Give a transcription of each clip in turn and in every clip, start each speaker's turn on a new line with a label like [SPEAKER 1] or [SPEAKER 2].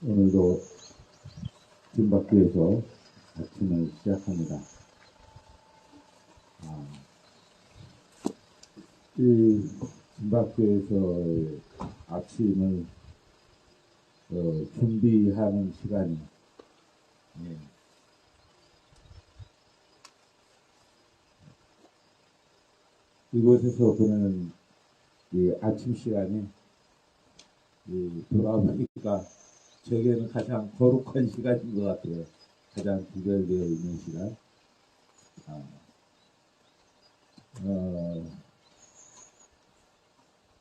[SPEAKER 1] 오늘도 김밥교에서 아침을 시작합니다. 이 김밥교에서의 아침을 준비하는 시간이 이곳에서 보내는 이 아침 시간이 돌아보니까 저에게는 가장 거룩한 시간인 것 같아요. 가장 구별되어 있는 시간.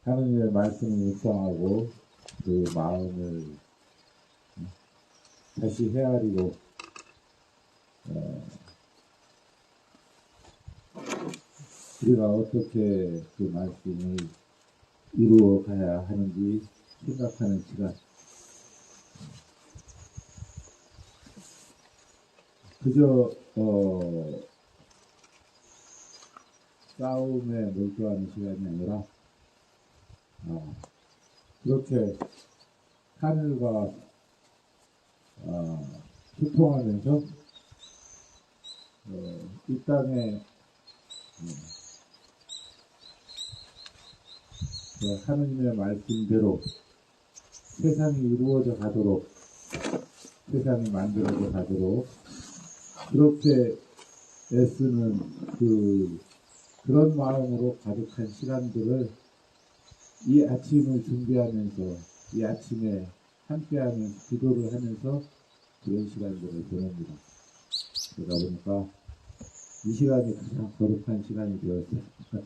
[SPEAKER 1] 하느님의 말씀을 묵상하고 그 마음을 다시 헤아리고 우리가 어떻게 그 말씀을 이루어 가야 하는지 생각하는 시간. 그저 싸움에 몰두하는 시간이 아니라 그렇게 하늘과 소통하면서 이 땅에 하느님의 말씀대로 세상이 이루어져 가도록, 세상이 만들어져 가도록 그렇게 애쓰는 그런 마음으로 가득한 시간들을 이 아침을 준비하면서, 이 아침에 함께하면서 기도를 하면서 그런 시간들을 보냅니다. 그러다 보니까 이 시간이 가장 거룩한 시간이 되었어요.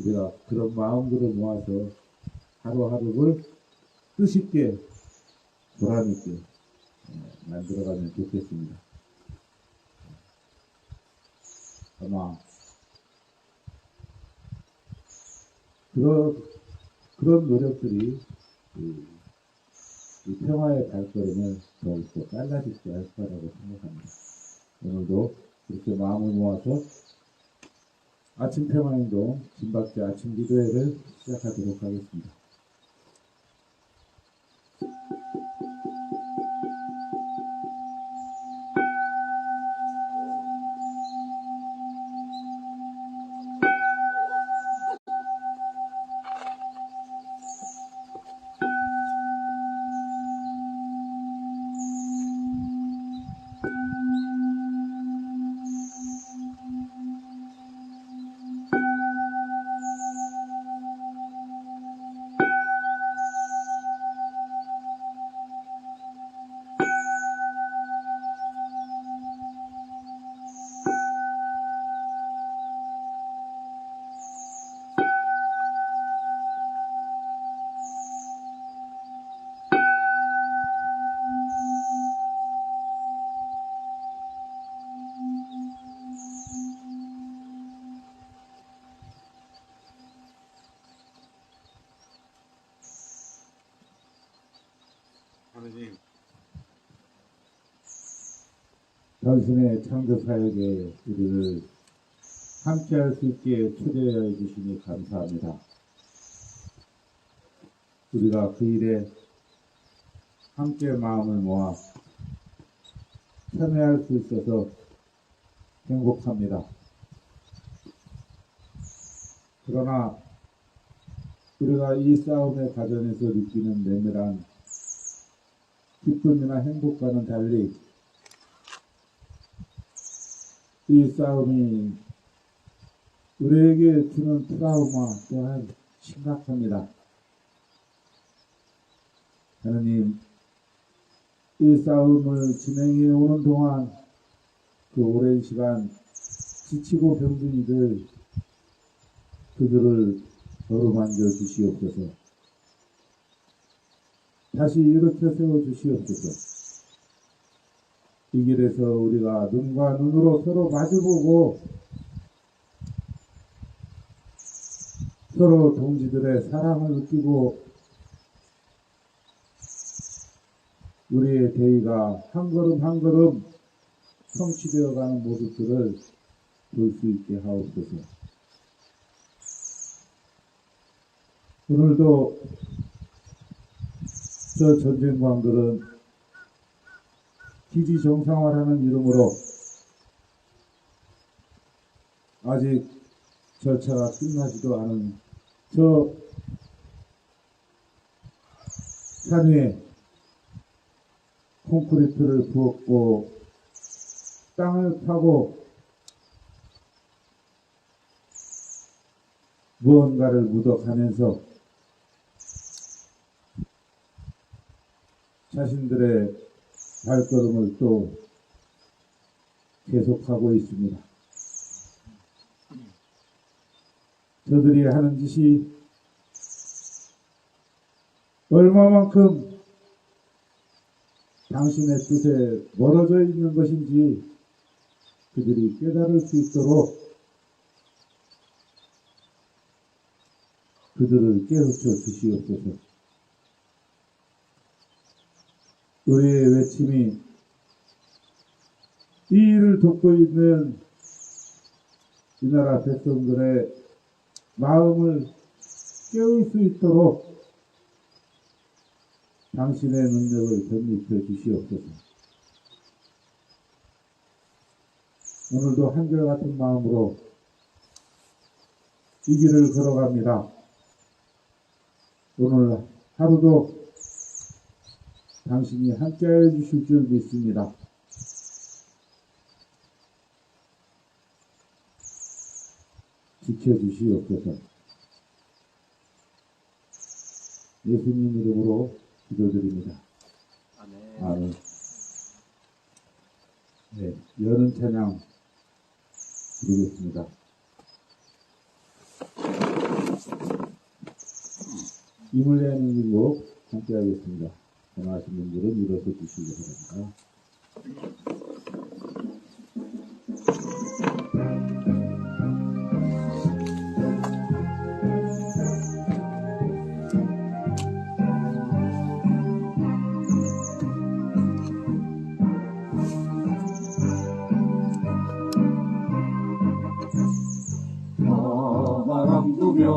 [SPEAKER 1] 우리가 그런 마음들을 모아서 하루하루를 뜻있게 보람있게 만들어가면 좋겠습니다. 아마 그런 노력들이 이 평화의 발걸음을 더욱더 빨라지게 할 거라고 생각합니다. 오늘도 그렇게 마음을 모아서 아침 평화행동 김밥교 아침 기도회를 시작하도록 하겠습니다. 하느님, 단순의 창조사역에 우리를 함께할 수 있게 초대해 주시니 감사합니다. 우리가 그 일에 함께 마음을 모아 참여할 수 있어서 행복합니다. 그러나 우리가 이 싸움의 과정에서 느끼는 내밀한 기쁨이나 행복과는 달리 이 싸움이 우리에게 주는 트라우마 또한 심각합니다. 하느님, 이 싸움을 진행해 오는 동안 그 오랜 시간 지치고 병든 이들 그들을 어루만져 주시옵소서. 다시 일으켜 세워 주시옵소서. 이 길에서 우리가 눈과 눈으로 서로 마주보고 서로 동지들의 사랑을 느끼고 우리의 대의가 한 걸음 한 걸음 성취되어가는 모습들을 볼 수 있게 하옵소서. 오늘도 저 전쟁광들은 기지 정상화라는 이름으로 아직 절차가 끝나지도 않은 저 산 위에 콘크리트를 부었고 땅을 파고 무언가를 묻어가면서 자신들의 발걸음을 또 계속하고 있습니다. 저들이 하는 짓이 얼마만큼 당신의 뜻에 멀어져 있는 것인지 그들이 깨달을 수 있도록 그들을 깨우쳐 주시옵소서. 우리의 외침이 이 일을 돕고 있는 이 나라 백성들의 마음을 깨울 수 있도록 당신의 능력을 덧입혀 주시옵소서. 오늘도 한결같은 마음으로 이 길을 걸어갑니다. 오늘 하루도 당신이 함께하여 주실 줄 믿습니다. 지켜주시옵소서. 예수님 이름으로 기도드립니다.
[SPEAKER 2] 아멘.
[SPEAKER 1] 아멘. 네, 여는 찬양 드리겠습니다. 이물레하는 길로 함께 하겠습니다. 전화하신 분들은 일어서 주시기 바랍니다.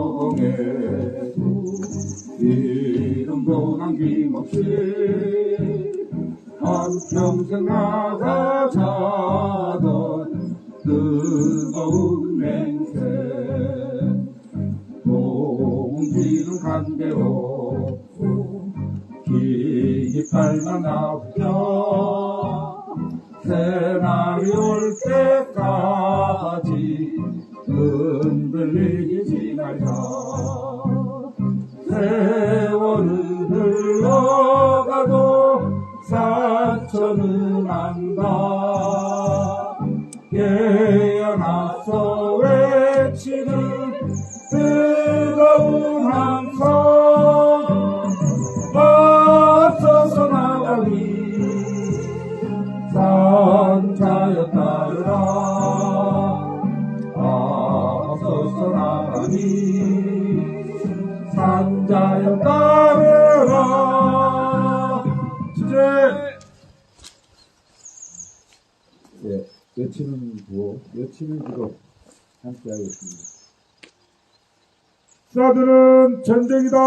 [SPEAKER 3] 명예도 이름도 남김없이 한평생 나가자던 뜨거운 맹세 동지는 간대없고 기깃발만 나오며 새날이 올 때까지 흔들리지 말자. 세월은 흘러가도 상처는 안다. 깨어나서 외치는 뜨거운 함성 앞서서 나가니 산자여 따르라. 앞서서 나가니 산자여 따르라. 주제
[SPEAKER 1] 네, 외치는 구호, 외치는 기도 함께 하겠습니다. 사드는 전쟁이다.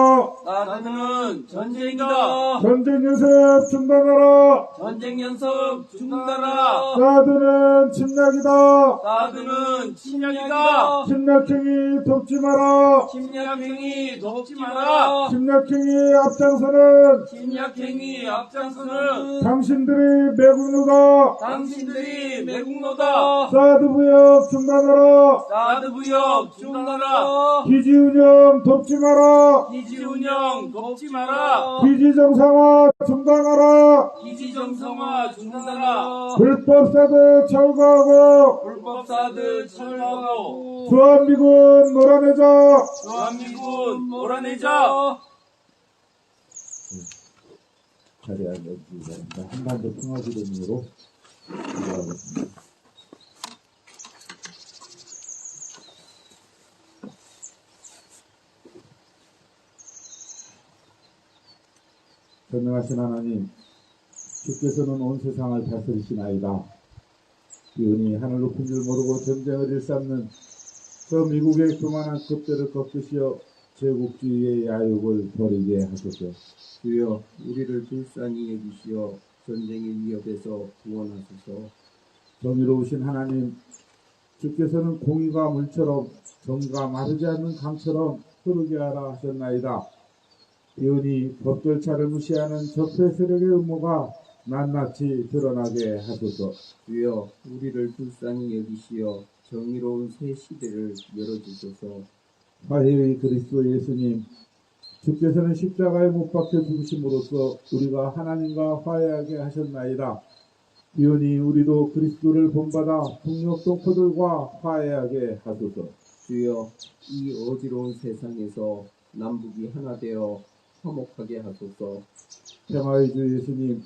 [SPEAKER 2] 사드는 전쟁이다.
[SPEAKER 1] 전쟁 연습 중단하라.
[SPEAKER 2] 전쟁 연습 중단하라.
[SPEAKER 1] 사드는 침략이다.
[SPEAKER 2] 사드는 침략이다.
[SPEAKER 1] 침략행위 돕지 마라.
[SPEAKER 2] 침략행위 돕지 마라.
[SPEAKER 1] 침략행위 앞장서는
[SPEAKER 2] 침략행위 앞장서는
[SPEAKER 1] 당신들이 매국노다.
[SPEAKER 2] 당신들이 매국노다.
[SPEAKER 1] 사드 부역 중단하라.
[SPEAKER 2] 사드 부역 중단하라.
[SPEAKER 1] 기지 운영 돕지 마라.
[SPEAKER 2] 기지 운영 돕지 마라.
[SPEAKER 1] 기지 정상화 중단하라.
[SPEAKER 2] 기지 정상화 중단하라.
[SPEAKER 1] 불법 사드 철거하고
[SPEAKER 2] 불법 사드 철거하고
[SPEAKER 1] 주한미군 몰아내자.
[SPEAKER 2] 주한미군 몰아내자.
[SPEAKER 1] 자리에 앉아주시기 바랍니다. 한반도 평화기도문으로 기도하겠습니다. 전능하신 하나님, 주께서는 온 세상을 다스리시나이다. 기운이 하늘 높은 줄 모르고 전쟁을 일삼는 저 미국의 교만한 급대를 꺾으시어 제국주의의 야욕을 버리게 하소서.
[SPEAKER 4] 주여 우리를 불쌍히 여기시어 전쟁의 위협에서 구원하소서.
[SPEAKER 1] 정의로우신 하나님, 주께서는 공의가 물처럼 정의가 마르지 않는 강처럼 흐르게 하라 하셨나이다. 이오니 법 절차를 무시하는 적폐 세력의 음모가 낱낱이 드러나게 하소서.
[SPEAKER 4] 주여 우리를 불쌍히 여기시어 정의로운 새 시대를 열어주소서.
[SPEAKER 1] 화해의 그리스도 예수님, 주께서는 십자가에 못 박혀 죽으심으로써 우리가 하나님과 화해하게 하셨나이다. 이오니 우리도 그리스도를 본받아 북녘 동포들과 화해하게 하소서.
[SPEAKER 4] 주여 이 어지러운 세상에서 남북이 하나 되어 화목하게 하소서.
[SPEAKER 1] 평화의 주 예수님,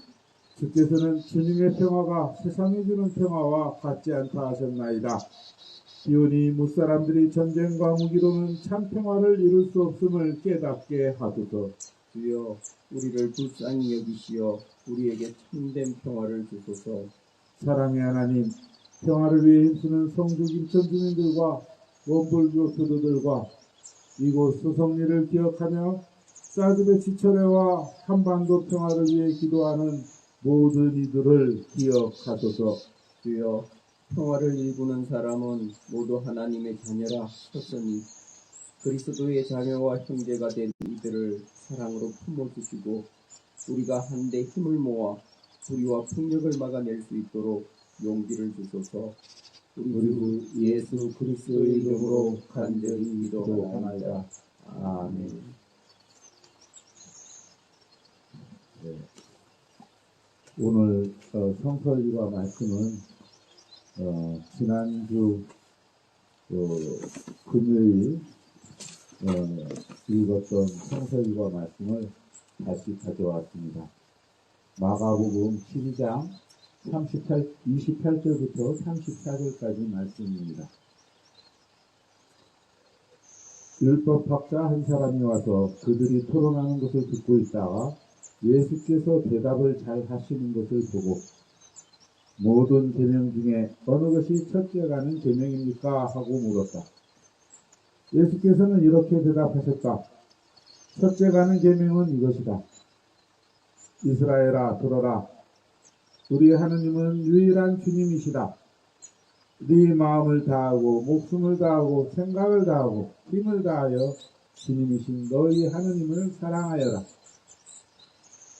[SPEAKER 1] 주께서는 주님의 평화가 세상에 주는 평화와 같지 않다 하셨나이다. 이오니 무사람들이 전쟁과 무기로는 참 평화를 이룰 수 없음을 깨닫게 하소서.
[SPEAKER 4] 주여 우리를 불쌍히 여기시어 우리에게 참된 평화를 주소서.
[SPEAKER 1] 사랑의 하나님, 평화를 위해 힘쓰는 성주 김천 주민들과 원불교 교도들과 이곳 소성리를 기억하며 사드의 지철회와 한반도 평화를 위해 기도하는 모든 이들을 기억하소서.
[SPEAKER 4] 주여 평화를 일구는 사람은 모두 하나님의 자녀라 하셨으니 그리스도의 자녀와 형제가 된 이들을 사랑으로 품어주시고 우리가 한데 힘을 모아 불의와 폭력을 막아낼 수 있도록 용기를 주소서. 우리 주 예수 그리스도의 이름으로 간절히 기도하나이다. 아멘.
[SPEAKER 1] 오늘 성서일과 말씀은 지난주 금요일 읽었던 성서일과 말씀을 다시 가져왔습니다. 마가복음 12장 28절부터 34절까지 말씀입니다. 율법학자 한 사람이 와서 그들이 토론하는 것을 듣고 있다가 예수께서 대답을 잘 하시는 것을 보고 모든 계명 중에 어느 것이 첫째가는 계명입니까? 하고 물었다. 예수께서는 이렇게 대답하셨다. 첫째가는 계명은 이것이다. 이스라엘아 들어라. 우리 하느님은 유일한 주님이시다. 네 마음을 다하고 목숨을 다하고 생각을 다하고 힘을 다하여 주님이신 너희 하느님을 사랑하여라.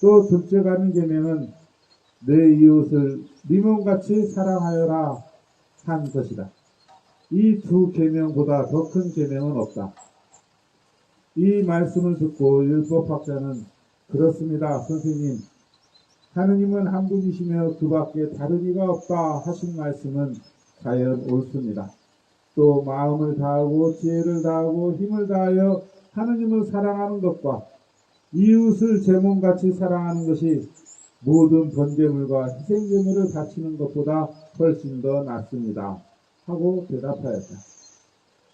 [SPEAKER 1] 또 둘째가는 계명은 내 이웃을 네 몸같이 사랑하여라 한 것이다. 이 두 계명보다 더 큰 계명은 없다. 이 말씀을 듣고 율법학자는 그렇습니다, 선생님. 하느님은 한 분이시며 그 밖에 다른 이가 없다 하신 말씀은 과연 옳습니다. 또 마음을 다하고 지혜를 다하고 힘을 다하여 하느님을 사랑하는 것과 이웃을 제 몸같이 사랑하는 것이 모든 번제물과 희생제물을 바치는 것보다 훨씬 더 낫습니다. 하고 대답하였다.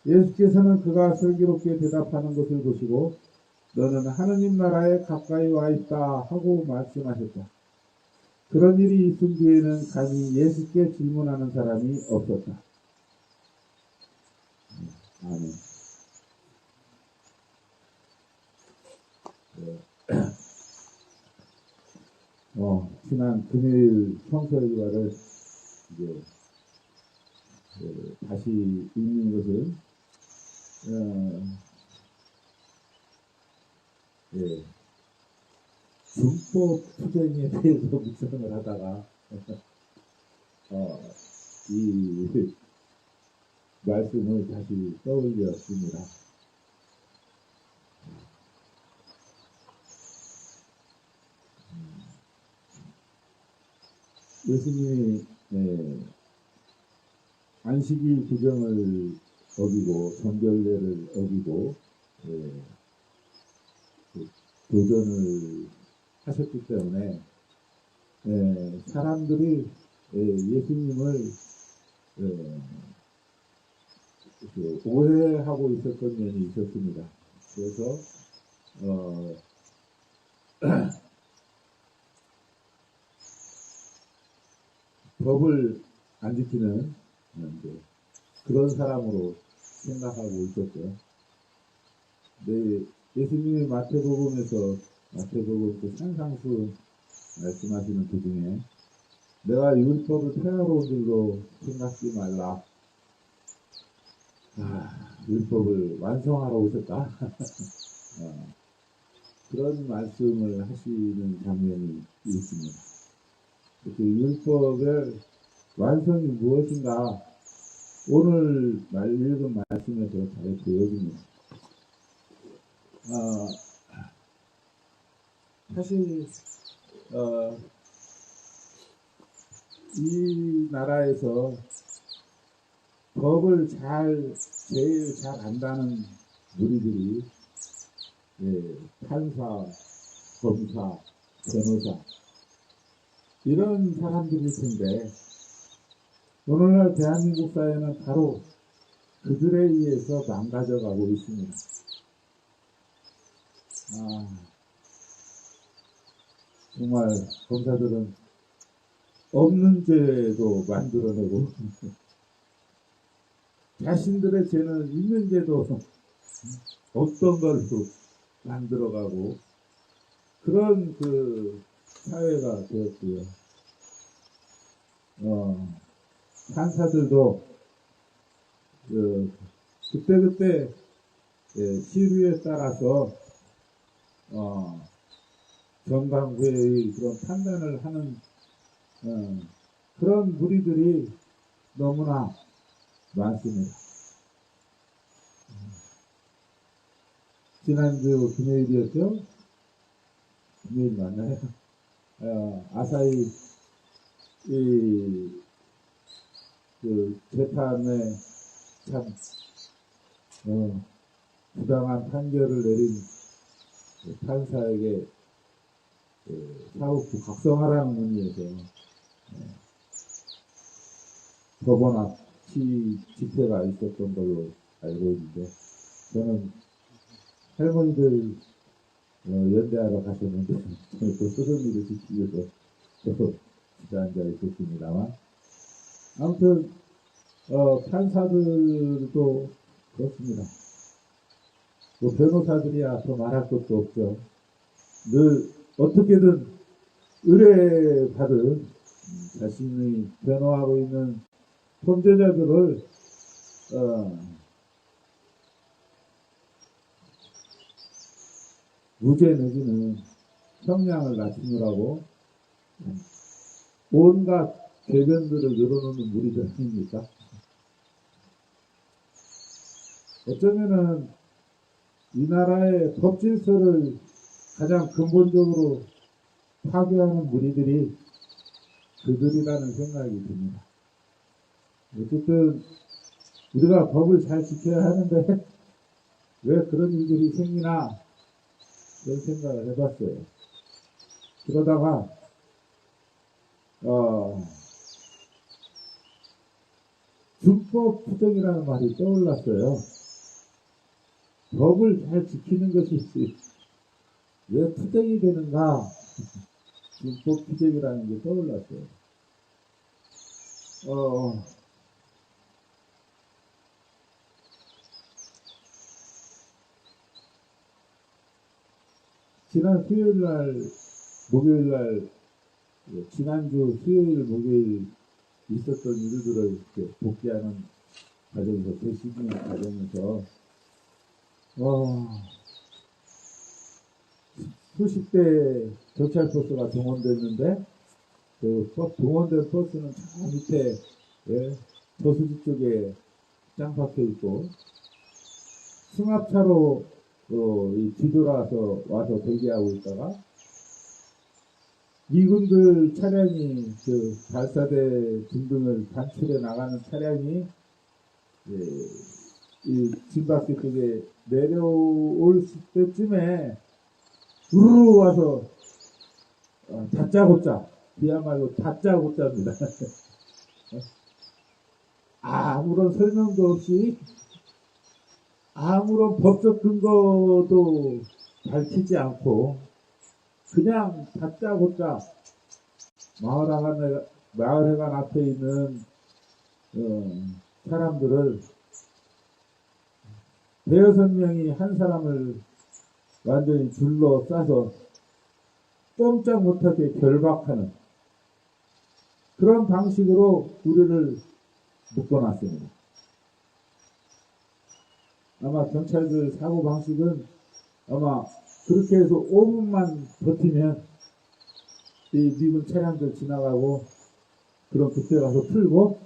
[SPEAKER 1] 예수께서는 그가 슬기롭게 대답하는 것을 보시고 너는 하느님 나라에 가까이 와 있다 하고 말씀하셨다. 그런 일이 있은 뒤에는 감히 예수께 질문하는 사람이 없었다. 아멘. 지난 금요일 성서일과를 이제 다시 읽는 것은 준법 투쟁에 대해서 묵상을 하다가 이 말씀을 다시 떠올렸습니다. 예수님이 안식일 규정을 어기고 정결례를 어기고 도전을 하셨기 때문에 사람들이 예수님을 오해하고 있었던 면이 있었습니다. 그래서 법을 안 지키는 그런 사람으로 생각하고 있었죠. 네, 예수님이 마태복음 그 산상수 말씀하시는 그 중에 내가 율법을 폐하러 온 줄로 생각지 말라. 율법을 완성하러 오셨다. 그런 말씀을 하시는 장면이 있습니다. 그 율법의 완성이 무엇인가 오늘 읽은 말씀에서 잘 보여집니다. 사실 이 나라에서 법을 제일 잘 안다는 무리들이 판사, 검사, 변호사 이런 사람들일 텐데 오늘날 대한민국 사회는 바로 그들에 의해서 망가져가고 있습니다. 정말 검사들은 없는 죄도 만들어내고 자신들의 죄는 있는 죄도 없던 걸로 만들어가고 그런 그 사회가 되었고요. 판사들도 그때그때 시류에 따라서 정강회의 그런 판단을 하는 그런 무리들이 너무나 많습니다. 지난주 금요일이었죠? 금요일 맞나요? 아사히 그 재판에 참 부당한 판결을 내린 판사에게 사법부 각성하라는 문의에서 법원 앞 집회가 있었던 걸로 알고 있는데 저는 할머니들 연대하러 가셨는데 저는 또 소정리를 지키기 위해서 또 앉아 있었습니다만 아무튼 판사들도 그렇습니다. 뭐 변호사들이야 더 말할 것도 없죠. 늘 어떻게든 의뢰받은 자신이 변호하고 있는 범죄자들을 무죄 내지는 형량을 낮추느라고 온갖 궤변들을 늘어놓는 무리들 아닙니까? 어쩌면은 이 나라의 법 질서를 가장 근본적으로 파괴하는 무리들이 그들이라는 생각이 듭니다. 어쨌든 우리가 법을 잘 지켜야 하는데 왜 그런 일들이 생기나 그런 생각을 해봤어요. 그러다가 준법 투쟁이라는 말이 떠올랐어요. 법을 잘 지키는 것이 왜 투쟁이 되는가? 준법 투쟁이라는 게 떠올랐어요. 지난 수요일날, 목요일날, 지난주 수요일, 목요일 있었던 일들을 이렇게 복귀하는 과정에서, 되시는 과정에서, 수십 대 경찰버스가 동원됐는데, 그 동원된 버스는 저 밑에, 저수지 쪽에 짱 박혀 있고, 승합차로 뒤돌아서 와서 대기하고 있다가 미군들 차량이 그 발사대 등등을 단출해 나가는 차량이 이 진박대 쪽에 내려올 때쯤에 우르르 와서 다짜고짜 그야말로 다짜고짜입니다. 아무런 설명도 없이 아무런 법적 근거도 밝히지 않고 그냥 다짜고짜 마을회관 앞에 있는 사람들을 대여섯 명이 한 사람을 완전히 둘러싸서 꼼짝 못하게 결박하는 그런 방식으로 우리를 묶어놨습니다. 아마 경찰들 사고 방식은 아마 그렇게 해서 5분만 버티면 이 미군 차량들 지나가고 그럼 그때 가서 풀고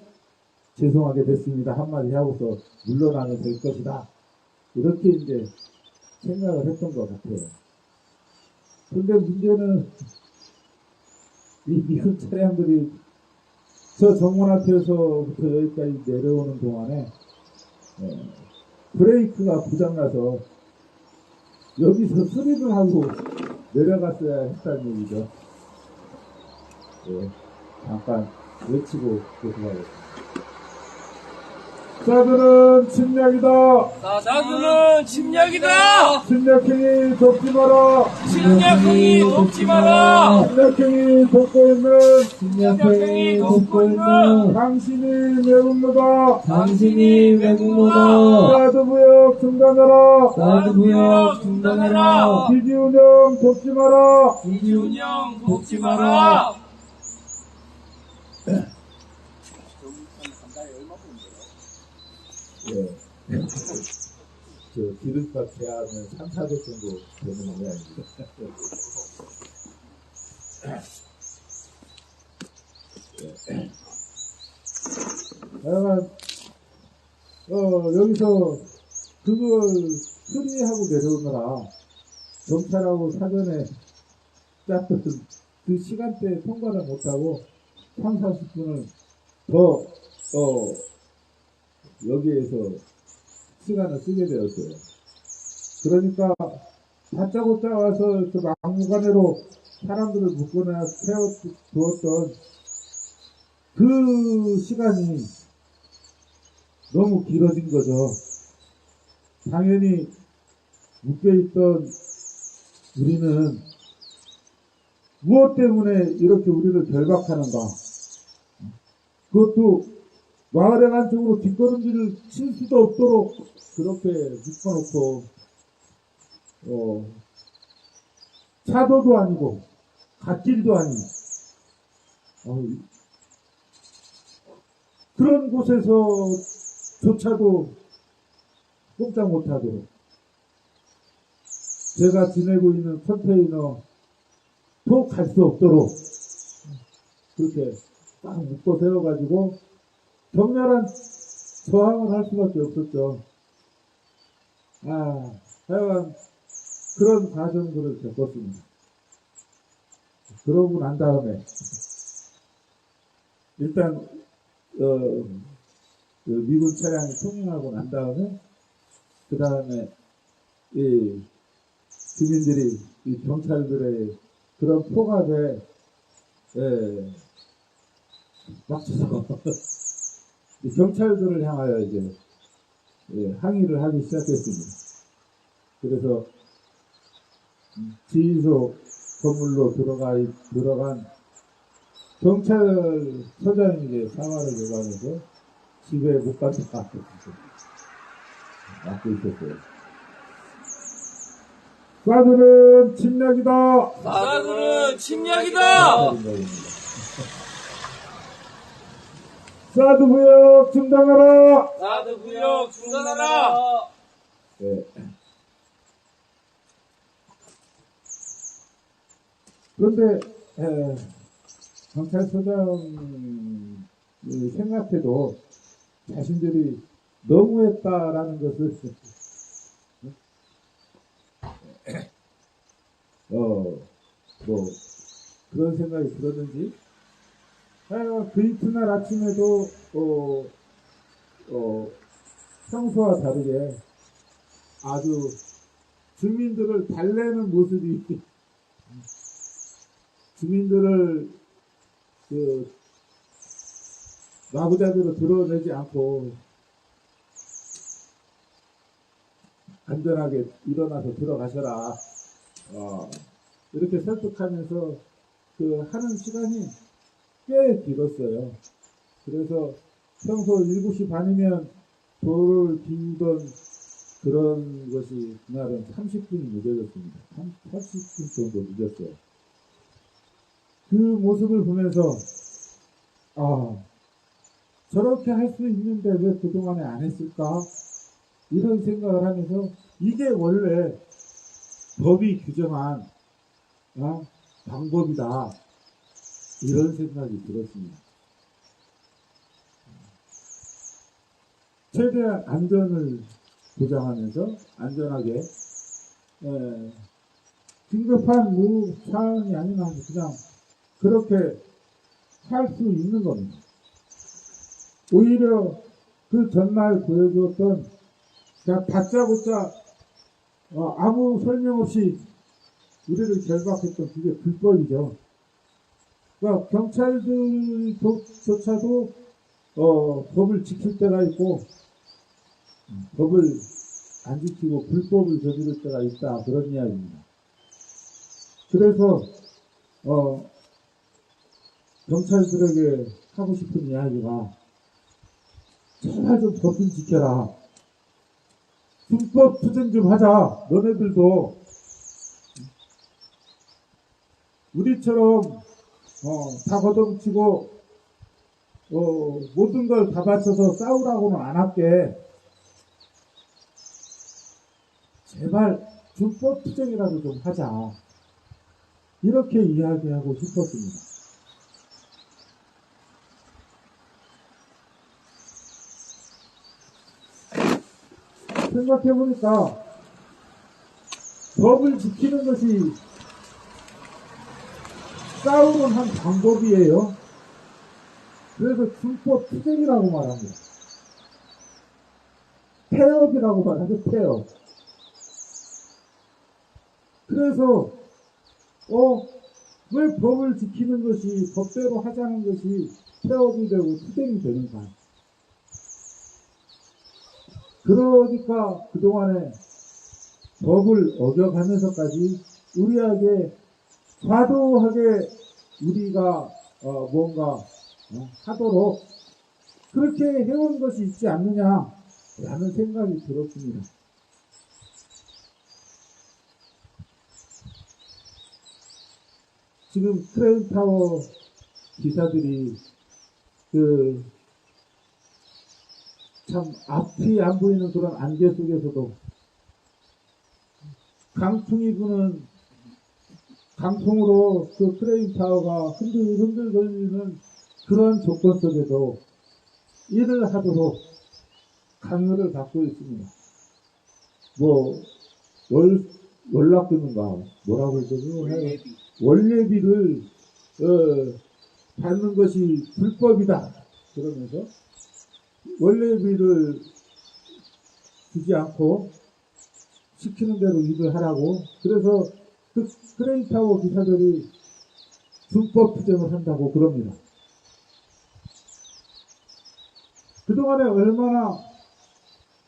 [SPEAKER 1] 죄송하게 됐습니다 한마디 하고서 물러나면 될 것이다 이렇게 이제 생각을 했던 것 같아요. 근데 문제는 이 미군 차량들이 저 정문 앞에서부터 여기까지 내려오는 동안에 브레이크가 고장나서 여기서 수리를 하고 내려갔어야 했다는 얘기죠. 잠깐 외치고 계속하겠습니다. 사드는 침략이다.
[SPEAKER 2] 사드는 침략이다.
[SPEAKER 1] 침략행위 돕지 마라.
[SPEAKER 2] 침략행위 돕지 마라.
[SPEAKER 1] 침략행위 돕고 있는
[SPEAKER 2] 침략행위 돕고 있는
[SPEAKER 1] 당신이 매국노다.
[SPEAKER 2] 당신이 매국노다.
[SPEAKER 1] 사드무역 중단하라.
[SPEAKER 2] 사드무역 중단하라.
[SPEAKER 1] 기지운영 돕지 마라.
[SPEAKER 2] 기지운영 돕지 마라.
[SPEAKER 1] 저 기름값 제하면 3, 400 정도 되는 모양입니다. 여기서 그걸 수리하고 내려오느라 경찰하고 사전에 짰던 그 시간대에 통과를 못하고 3, 40분을 더 여기에서 시간을 쓰게 되었어요. 그러니까 다짜고짜 와서 그 막무가내로 사람들을 묶어놔 세워두었던 그 시간이 너무 길어진 거죠. 당연히 묶여있던 우리는 무엇 때문에 이렇게 우리를 결박하는가. 그것도 마을의 안쪽으로 뒷걸음질을 칠 수도 없도록 그렇게 묶어놓고 차도도 아니고 갓길도 아니고 그런 곳에서조차도 꼼짝 못하도록 제가 지내고 있는 컨테이너도 갈 수 없도록 그렇게 딱 묶어 세워가지고 격렬한 저항을 할 수밖에 없었죠. 하여간 그런 과정들을 겪었습니다. 그러고 난 다음에 일단 미군 차량이 통행하고 난 다음에 그 다음에 이 주민들이 이 경찰들의 그런 포갑에 맞춰서 경찰들을 향하여 이제 항의를 하기 시작했습니다. 그래서 지휘소 건물로 들어간 경찰서장에게 사과를 요구하면서 집에 못 가서 맡고 있었어요. 사드는 침략이다.
[SPEAKER 2] 사드는 침략이다.
[SPEAKER 1] 사드 무역 중단하라.
[SPEAKER 2] 사드 무역 중단하라.
[SPEAKER 1] 네. 그런데 경찰서장이 생각해도 자신들이 너무했다라는 것을 그런 생각이 들었는지 그 이튿날 아침에도 평소와 다르게 아주 주민들을 달래는 모습이 주민들을 마구잡이로 드러내지 않고 안전하게 일어나서 들어가셔라. 이렇게 설득하면서 하는 시간이 꽤 길었어요. 그래서 평소 7시 반이면 도를 비우던 그런 것이 그날은 30분이 늦어졌습니다. 30분 정도 늦었어요. 그 모습을 보면서 저렇게 할 수 있는데 왜 그동안에 안 했을까? 이런 생각을 하면서 이게 원래 법이 규정한 방법이다. 이런 생각이 들었습니다. 최대한 안전을 보장하면서 안전하게 긴급한 사안이 아니면 그냥 그렇게 할 수 있는 겁니다. 오히려 그 전날 보여주었던 그냥 다짜고짜 아무 설명 없이 우리를 결박했던 그게 불법이죠. 그러니까 경찰들조차도 법을 지킬 때가 있고 법을 안 지키고 불법을 저지를 때가 있다, 그런 이야기입니다. 그래서 경찰들에게 하고 싶은 이야기가 제발 좀 법 좀 지켜라. 불법 투쟁 좀 하자. 너네들도 우리처럼 다 거동치고 모든 걸 다 바쳐서 싸우라고는 안 할게. 제발 불법 투쟁이라도 좀 하자. 이렇게 이야기하고 싶었습니다. 생각해보니까 법을 지키는 것이 싸우는 한 방법이에요. 그래서 불법 투쟁이라고 말합니다. 폐업이라고 말하죠, 폐업. 그래서 왜 법을 지키는 것이, 법대로 하자는 것이 폐업이 되고 투쟁이 되는가. 그러니까 그동안에 법을 어겨가면서까지 우리에게 과도하게 우리가 뭔가 하도록 그렇게 해온 것이 있지 않느냐라는 생각이 들었습니다. 지금 크레인타워 기사들이 참 앞이 안 보이는 그런 안개 속에서도 강풍이 부는 강풍으로 그 크레인타워가 흔들흔들 걸리는 그런 조건 속에도 일을 하도록 강요를 받고 있습니다. 연락금인가 뭐라고 해서 원래비를 받는 것이 불법이다. 그러면서 원래비를 주지 않고 시키는 대로 일을 하라고. 그래서 그 크레인타워 기사들이 불법 투쟁을 한다고 그럽니다. 그동안에 얼마나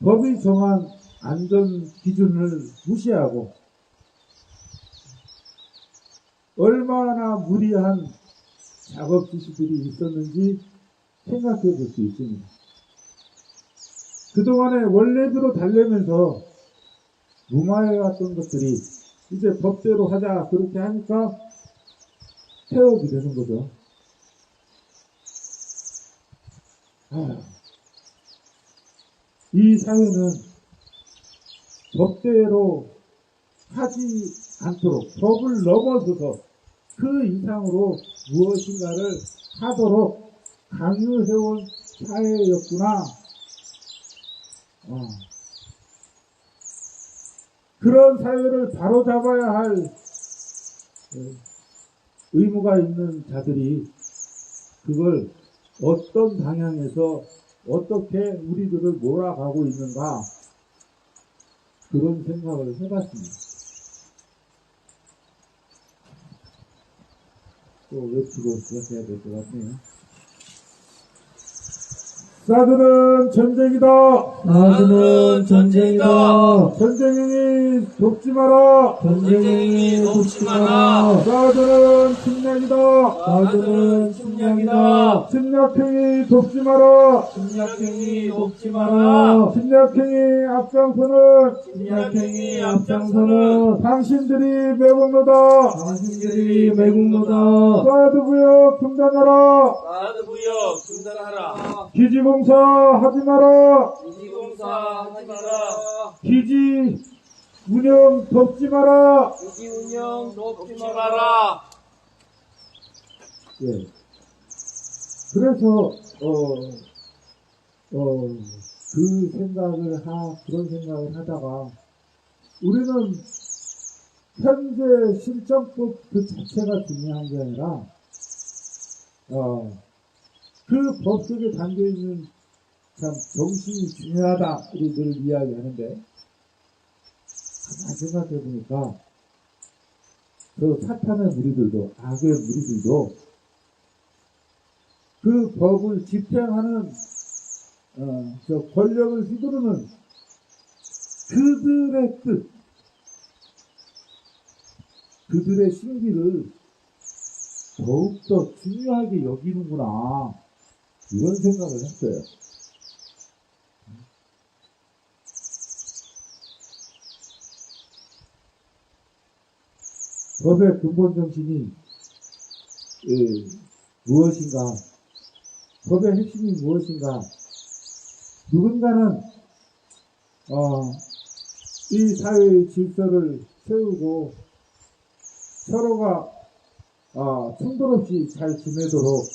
[SPEAKER 1] 법이 정한 안전 기준을 무시하고 얼마나 무리한 작업 지시들이 있었는지 생각해 볼 수 있습니다. 그동안에 원래대로 달래면서 무마해왔던 것들이 이제 법대로 하자 그렇게 하니까 폐업이 되는 거죠. 이 사회는 법대로 하지 않도록 법을 넘어서서 그 이상으로 무엇인가를 하도록 강요해온 사회였구나. 그런 사회를 바로잡아야 할 의무가 있는 자들이 그걸 어떤 방향에서 어떻게 우리들을 몰아가고 있는가, 그런 생각을 해봤습니다. 또 외치고 그렇게 해야 될 것 같네요. 사드는 전쟁이다.
[SPEAKER 2] 사드는 전쟁이다.
[SPEAKER 1] 전쟁이 돕지 마라.
[SPEAKER 2] 전쟁이 돕지 마라.
[SPEAKER 1] 사드는 침략이다.
[SPEAKER 2] 사드는 침략이다.
[SPEAKER 1] 침략행위 돕지 마라.
[SPEAKER 2] 침략행위 돕지 마라.
[SPEAKER 1] 침략행위 앞장서는
[SPEAKER 2] 침략행위 앞장서는
[SPEAKER 1] 당신들이 매국노다.
[SPEAKER 2] 당신들이 매국노다.
[SPEAKER 1] 사드부역 중단하라.
[SPEAKER 2] 사드부역 중단하라.
[SPEAKER 1] 기지공사 하지 마라.
[SPEAKER 2] 기지공사 하지 마라.
[SPEAKER 1] 기지 운영 돕지 마라.
[SPEAKER 2] 기지 운영 돕지 마라.
[SPEAKER 1] 예. 그래서 그런 생각을 하다가 우리는 현재 실정법 그 자체가 중요한 게 아니라 그 법 속에 담겨 있는 참 정신이 중요하다 우리 늘 이야기하는데 가만 생각해 보니까 그 사탄의 무리들도 악의 무리들도 그 법을 집행하는 저 권력을 휘두르는 그들의 뜻, 그들의 신기를 더욱더 중요하게 여기는구나 이런 생각을 했어요. 법의 근본 정신이 무엇인가? 법의 핵심이 무엇인가? 누군가는 이 사회의 질서를 세우고 서로가 충돌 없이 잘 지내도록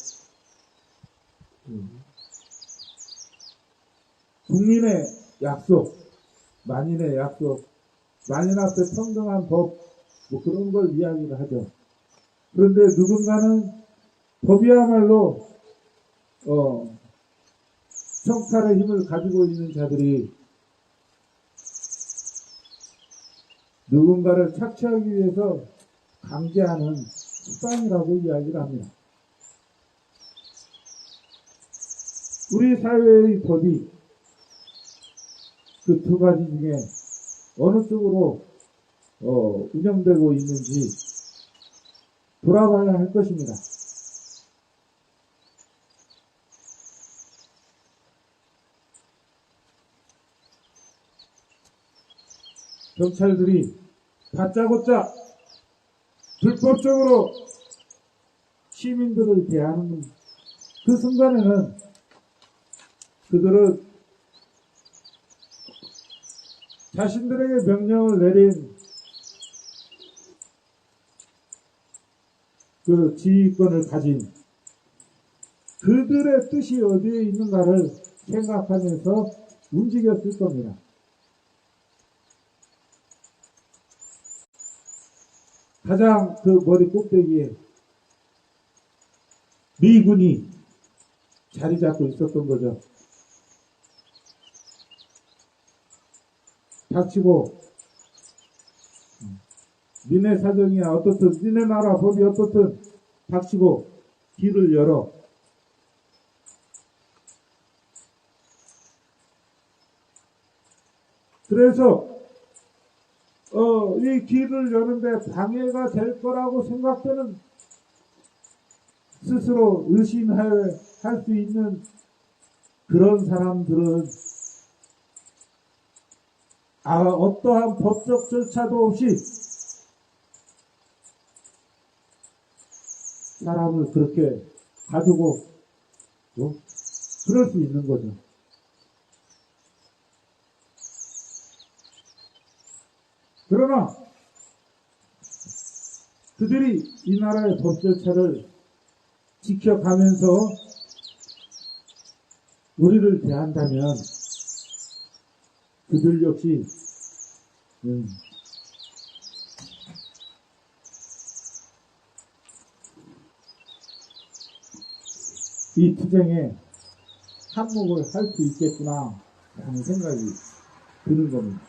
[SPEAKER 1] 국민의 약속, 만인의 약속, 만인 앞에 평등한 법, 뭐 그런 걸 이야기를 하죠. 그런데 누군가는 법이야말로 청칼의 힘을 가지고 있는 자들이 누군가를 착취하기 위해서 강제하는 수단이라고 이야기를 합니다. 우리 사회의 법이 그 두 가지 중에 어느 쪽으로 운영되고 있는지 돌아봐야 할 것입니다. 경찰들이 다짜고짜 불법적으로 시민들을 대하는 그 순간에는 그들은 자신들에게 명령을 내린 그 지휘권을 가진 그들의 뜻이 어디에 있는가를 생각하면서 움직였을 겁니다. 가장 그 머리 꼭대기에 미군이 자리 잡고 있었던 거죠. 닥치고 니네 사정이야 어떻든 니네 나라 법이 어떻든 닥치고 길을 열어. 그래서 이 길을 여는데 방해가 될 거라고 생각되는 스스로 의심할 수 있는 그런 사람들은 어떠한 법적 절차도 없이 사람을 그렇게 가두고 그럴 수 있는 거죠. 그러나 그들이 이 나라의 법 절차를 지켜가면서 우리를 대한다면 그들 역시 이 투쟁에 한몫을 할 수 있겠구나 하는 생각이 드는 겁니다.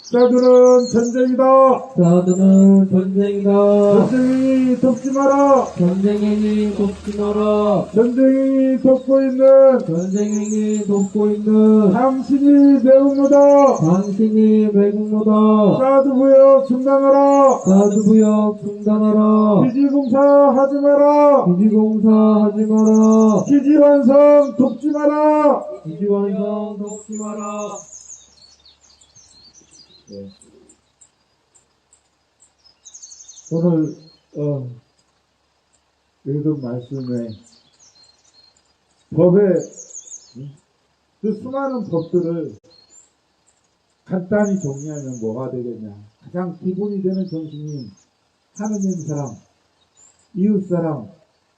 [SPEAKER 1] 사드는 전쟁이다.
[SPEAKER 2] 사드는 전쟁이다.
[SPEAKER 1] 전쟁이 덮지 마라.
[SPEAKER 2] 전쟁행위 돕지 마라.
[SPEAKER 1] 전쟁이 덮고 있는
[SPEAKER 2] 전쟁행위 돕고 있는
[SPEAKER 1] 당신이 매운노다.
[SPEAKER 2] 당신이 매국노다.
[SPEAKER 1] 사드구역 중단하라.
[SPEAKER 2] 사드구역 중단하라.
[SPEAKER 1] 기지공사 하지 마라.
[SPEAKER 2] 기지공사 하지 마라.
[SPEAKER 1] 기지완성 돕지 마라.
[SPEAKER 2] 기지완성 돕지 마라.
[SPEAKER 1] 네. 오늘 읽은 말씀에 법의 그 수많은 법들을 간단히 정리하면 뭐가 되겠냐. 가장 기본이 되는 정신이 하느님 사랑, 이웃 사랑,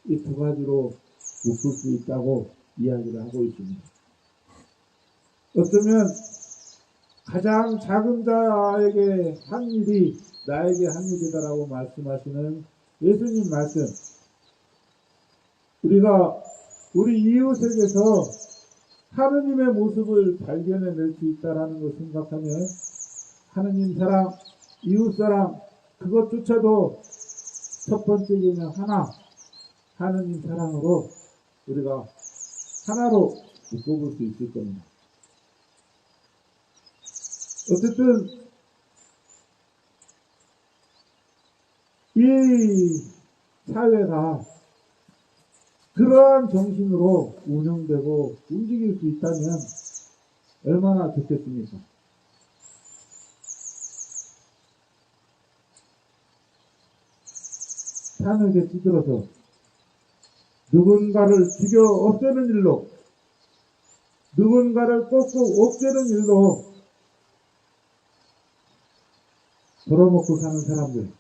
[SPEAKER 1] 이 두 가지로 묶을 수 있다고 이야기를 하고 있습니다. 어쩌면 가장 작은 자에게 한 일이 나에게 한 일이다라고 말씀하시는 예수님 말씀. 우리가 우리 이웃에게서 하느님의 모습을 발견해낼 수 있다라는 걸 생각하면 하느님 사랑, 이웃 사랑, 그것조차도 첫 번째 개념 하나, 하느님 사랑으로 우리가 하나로 묶어볼 수 있을 겁니다. 어쨌든 이 사회가 그러한 정신으로 운영되고 움직일 수 있다면 얼마나 좋겠습니까? 산에게 찌들어서 누군가를 죽여 없애는 일로, 누군가를 꼭꼭 없애는 일로 벌어먹고 사는 사람들.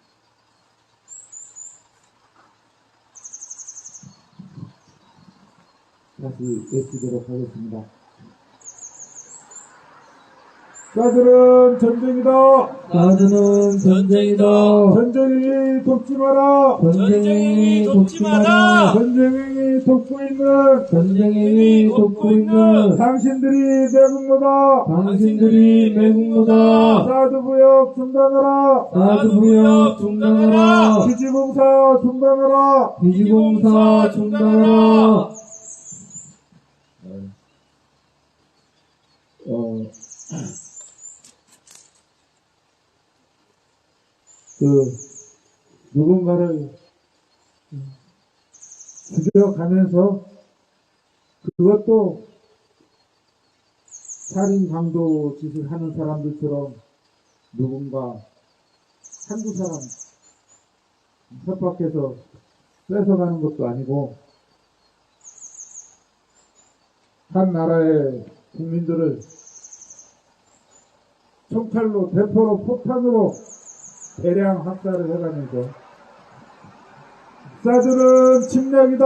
[SPEAKER 1] 다시 외치도록 하겠습니다. 사드는 전쟁이다.
[SPEAKER 2] 사드는 전쟁이다.
[SPEAKER 1] 전쟁이 돕지 마라.
[SPEAKER 2] 전쟁행위 돕지 마라.
[SPEAKER 1] 전쟁이 돕고 있는
[SPEAKER 2] 전쟁행위 돕고 있는
[SPEAKER 1] 당신들이 매국노다.
[SPEAKER 2] 당신들이 매국노다.
[SPEAKER 1] 사드구역 중단하라.
[SPEAKER 2] 사드구역 중단하라.
[SPEAKER 1] 기지공사 중단하라.
[SPEAKER 2] 기지공사 중단하라.
[SPEAKER 1] 누군가를 죽여가면서 그것도 살인 강도 짓을 하는 사람들처럼 누군가 한두 사람 협박해서 뺏어가는 것도 아니고 한 나라의 국민들을 총칼로, 대포로, 폭탄으로 대량 학살을 해가면서 사드는 침략이다.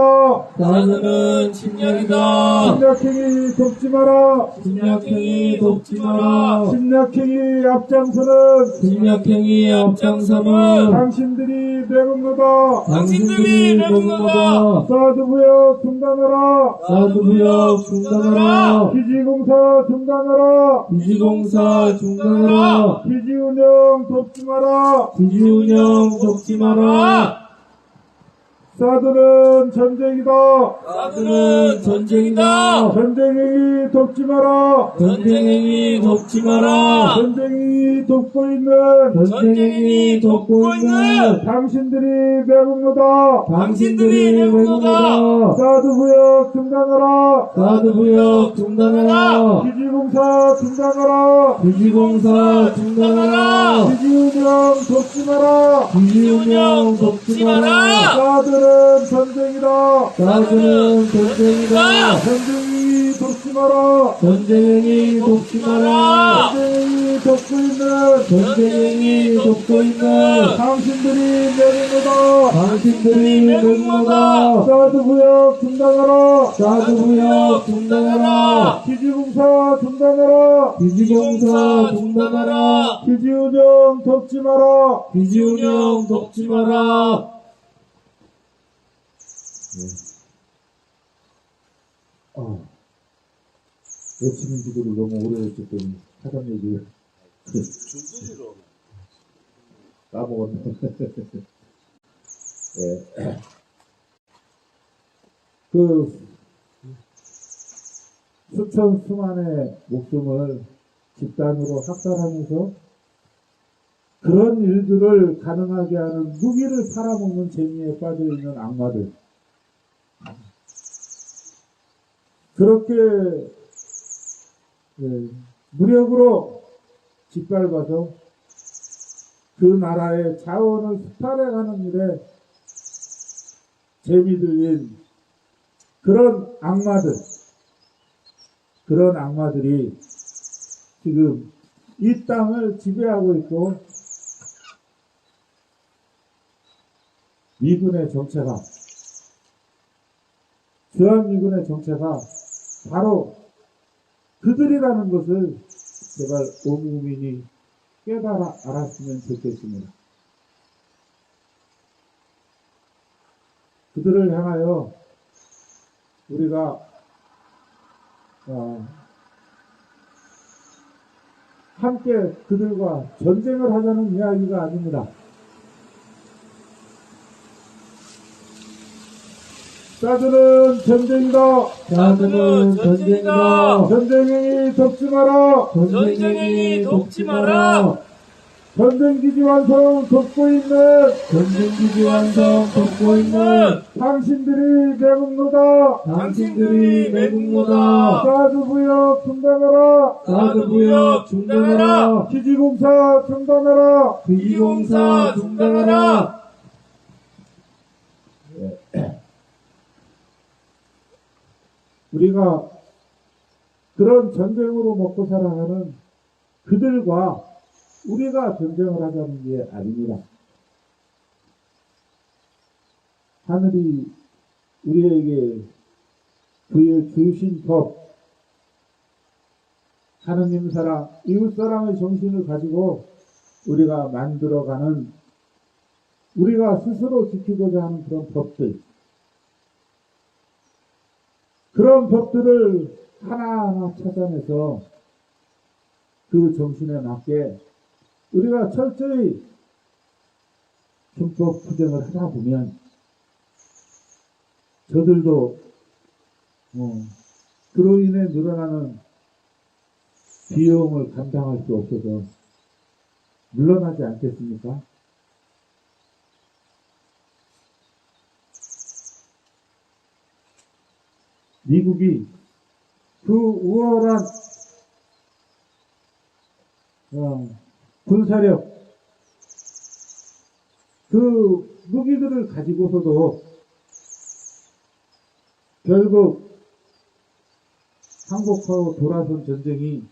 [SPEAKER 2] 사드는 침략이다.
[SPEAKER 1] 침략행위 돕지 마라.
[SPEAKER 2] 침략행위 돕지 마라.
[SPEAKER 1] 침략행위 앞장서는
[SPEAKER 2] 침략행위 앞장서는
[SPEAKER 1] 당신들이 매국노다.
[SPEAKER 2] 당신들이 매국노다.
[SPEAKER 1] 사드구역 중단하라.
[SPEAKER 2] 사드구역 중단하라.
[SPEAKER 1] 기지공사 중단하라.
[SPEAKER 2] 기지공사 중단하라.
[SPEAKER 1] 기지운영 돕지 마라.
[SPEAKER 2] 기지운영 돕지 마라.
[SPEAKER 1] 사드는 전쟁이다.
[SPEAKER 2] 사드는 전쟁이다.
[SPEAKER 1] 전쟁행위 돕지 마라.
[SPEAKER 2] 전쟁행위 돕지 마라.
[SPEAKER 1] 전쟁이 돕고 있는
[SPEAKER 2] 전쟁행위 돕고 있는
[SPEAKER 1] 당신들이 매국노다.
[SPEAKER 2] 당신들이 매국노다.
[SPEAKER 1] 사드구역 중단하라.
[SPEAKER 2] 사드구역 중단하라.
[SPEAKER 1] 기지공사 중단하라.
[SPEAKER 2] 기지공사 중단하라.
[SPEAKER 1] 기지운영 돕지 마라.
[SPEAKER 2] 기지운영 돕지 마라.
[SPEAKER 1] 사드는 전쟁이다.
[SPEAKER 2] 사드는 전쟁이다.
[SPEAKER 1] 전쟁이 돕지 마라.
[SPEAKER 2] 전쟁행위 돕지 마라.
[SPEAKER 1] 전쟁이 돕고 있는
[SPEAKER 2] 전쟁행위 돕고 있는
[SPEAKER 1] 당신들이 매국노다.
[SPEAKER 2] 당신들이 매국노다.
[SPEAKER 1] 사드구역 중단하라.
[SPEAKER 2] 사드구역 중단하라.
[SPEAKER 1] 기지공사 중단하라.
[SPEAKER 2] 기지공사 중단하라.
[SPEAKER 1] 기지운영 돕지 마라.
[SPEAKER 2] 기지운영 돕지 마라.
[SPEAKER 1] 외치는 기도를 너무 오래 했기 때문에 사전 얘기를 까먹었네. 예. 그 수천 수만의 목숨을 집단으로 학살하면서 그런 일들을 가능하게 하는 무기를 팔아먹는 재미에 빠져있는 악마들. 그렇게 무력으로 짓밟아서 그 나라의 자원을 수탈해가는 일에 재미들인 그런 악마들이 지금 이 땅을 지배하고 있고, 미군의 정체가, 주한미군의 정체가 바로 그들이라는 것을 제발 온 국민이 깨달아 알았으면 좋겠습니다. 그들을 향하여 우리가 함께 그들과 전쟁을 하자는 이야기가 아닙니다. 싸드는 전쟁이다.
[SPEAKER 2] 자들은 전쟁이다.
[SPEAKER 1] 전쟁행위 돕지 마라.
[SPEAKER 2] 전쟁행위 돕지 마라.
[SPEAKER 1] 전쟁기지 완성 돕고 있는
[SPEAKER 2] 전쟁기지 완성 돕고 있는
[SPEAKER 1] 당신들이 매국노다.
[SPEAKER 2] 당신들이 매국노다.
[SPEAKER 1] 사드부역 중단하라.
[SPEAKER 2] 사드부역 중단하라.
[SPEAKER 1] 기지공사 중단하라.
[SPEAKER 2] 기지공사 중단하라.
[SPEAKER 1] 우리가 그런 전쟁으로 먹고 살아가는 그들과 우리가 전쟁을 하자는 게 아닙니다. 하늘이 우리에게 주신 법, 하느님 사랑, 이웃 사랑의 정신을 가지고 우리가 만들어가는, 우리가 스스로 지키고자 하는 그런 법들, 그런 법들을 하나하나 찾아내서 그 정신에 맞게 우리가 철저히 준법 투쟁을 하다 보면 저들도 그로 인해 늘어나는 비용을 감당할 수 없어서 물러나지 않겠습니까? 미국이 그 우월한 군사력, 그 무기들을 가지고서도 결국 항복하고 돌아선 전쟁이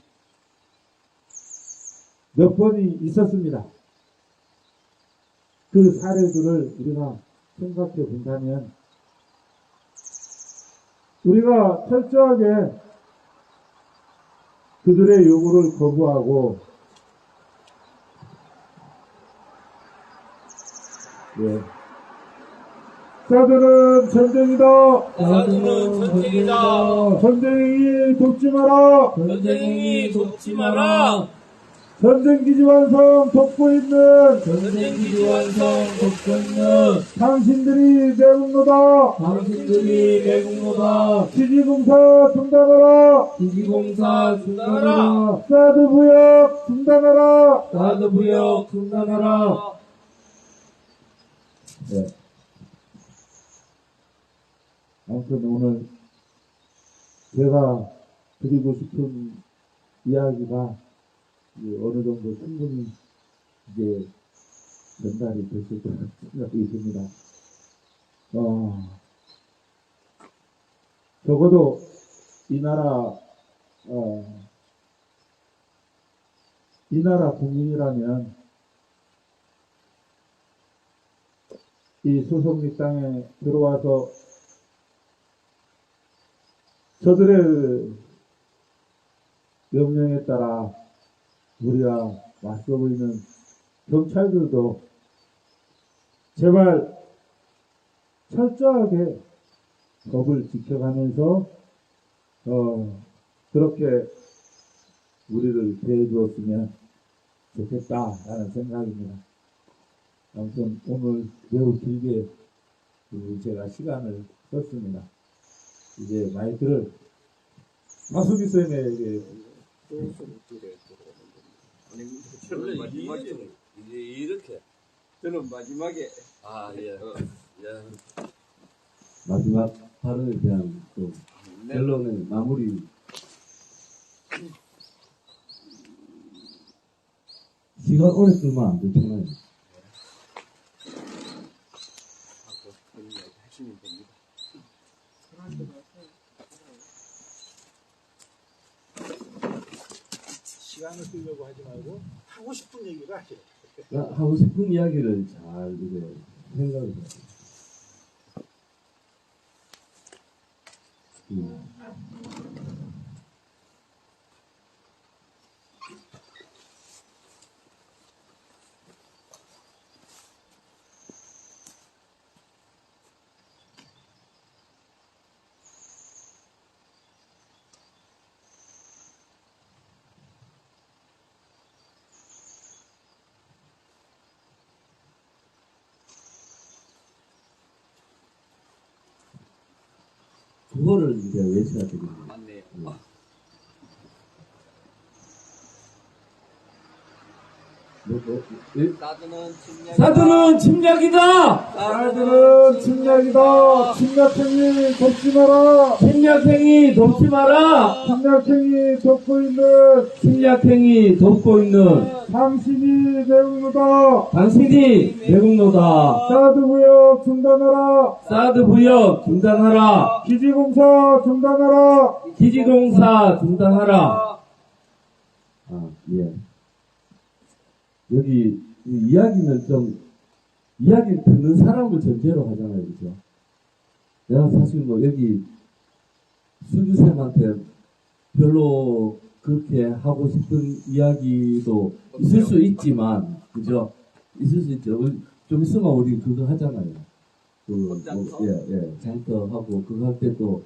[SPEAKER 1] 몇 번이 있었습니다. 그 사례들을 우리가 생각해 본다면 우리가 철저하게 그들의 요구를 거부하고 싸드는 전쟁이다.
[SPEAKER 2] 싸드는 전쟁이다.
[SPEAKER 1] 전쟁이 돕지 마라.
[SPEAKER 2] 전쟁행위 돕지 마라.
[SPEAKER 1] 전쟁기지 완성 돕고 있는
[SPEAKER 2] 전쟁기지 완성 돕고 있는
[SPEAKER 1] 당신들이 매국노다.
[SPEAKER 2] 당신들이 매국노다.
[SPEAKER 1] 기지공사 중단하라.
[SPEAKER 2] 기지공사 중단하라.
[SPEAKER 1] 사드부역 중단하라.
[SPEAKER 2] 사드부역 중단하라.
[SPEAKER 1] 네. 아무튼 오늘 제가 드리고 싶은 이야기가 어느 정도 충분히 이제 전달이 됐을 거라는 생각이 듭니다. 적어도 이 나라 국민이라면 이 소송리 땅에 들어와서 저들의 명령에 따라 우리와 맞서 보이는 경찰들도 제발 철저하게 법을 지켜가면서 그렇게 우리를 대해 주었으면 좋겠다라는 생각입니다. 아무튼 오늘 매우 길게 제가 시간을 썼습니다. 이제 마이크를 마수기 쌤에게
[SPEAKER 4] 저는 마지막에
[SPEAKER 5] 이제 이렇게.
[SPEAKER 4] 저는 마지막에
[SPEAKER 5] 아, 예. 예.
[SPEAKER 6] 마지막 발언에 대한 또
[SPEAKER 4] 네.
[SPEAKER 6] 결론의 마무리. 시간 오래 끌면 안 되잖아요.
[SPEAKER 4] 하시면 됩니다.
[SPEAKER 7] 시간을 끌려고 하지 말고 하고 싶은 얘기를 하시라.
[SPEAKER 6] 하고 싶은 이야기를 잘 이제 생각을 해요. 그거를 이제 외쳐야 되겠네요.
[SPEAKER 4] 맞네요.
[SPEAKER 2] 사드는 침략이다.
[SPEAKER 1] 아들은 침략이다. 침략행위 돕지 마라.
[SPEAKER 2] 침략행위 돕지 마라.
[SPEAKER 1] 침략행위 돕고 있는
[SPEAKER 2] 침략행위 돕고 있는
[SPEAKER 1] 당신이 매국노다.
[SPEAKER 2] 당신이 매국노다.
[SPEAKER 1] 사드 구역 중단하라.
[SPEAKER 2] 사드 부역 중단하라.
[SPEAKER 1] 기지공사 중단하라.
[SPEAKER 2] 기지공사 중단하라.
[SPEAKER 6] 아, 예. 여기 이 이야기는 좀 이야기 듣는 사람을 전제로 하잖아요, 그죠? 내가 사실 뭐 여기 수주쌤한테 별로 그렇게 하고 싶은 이야기도 있을 수 있지만, 그죠? 있을 수 있죠. 좀 있으면 우리 그거 하잖아요. 장터하고 그거 할 때 또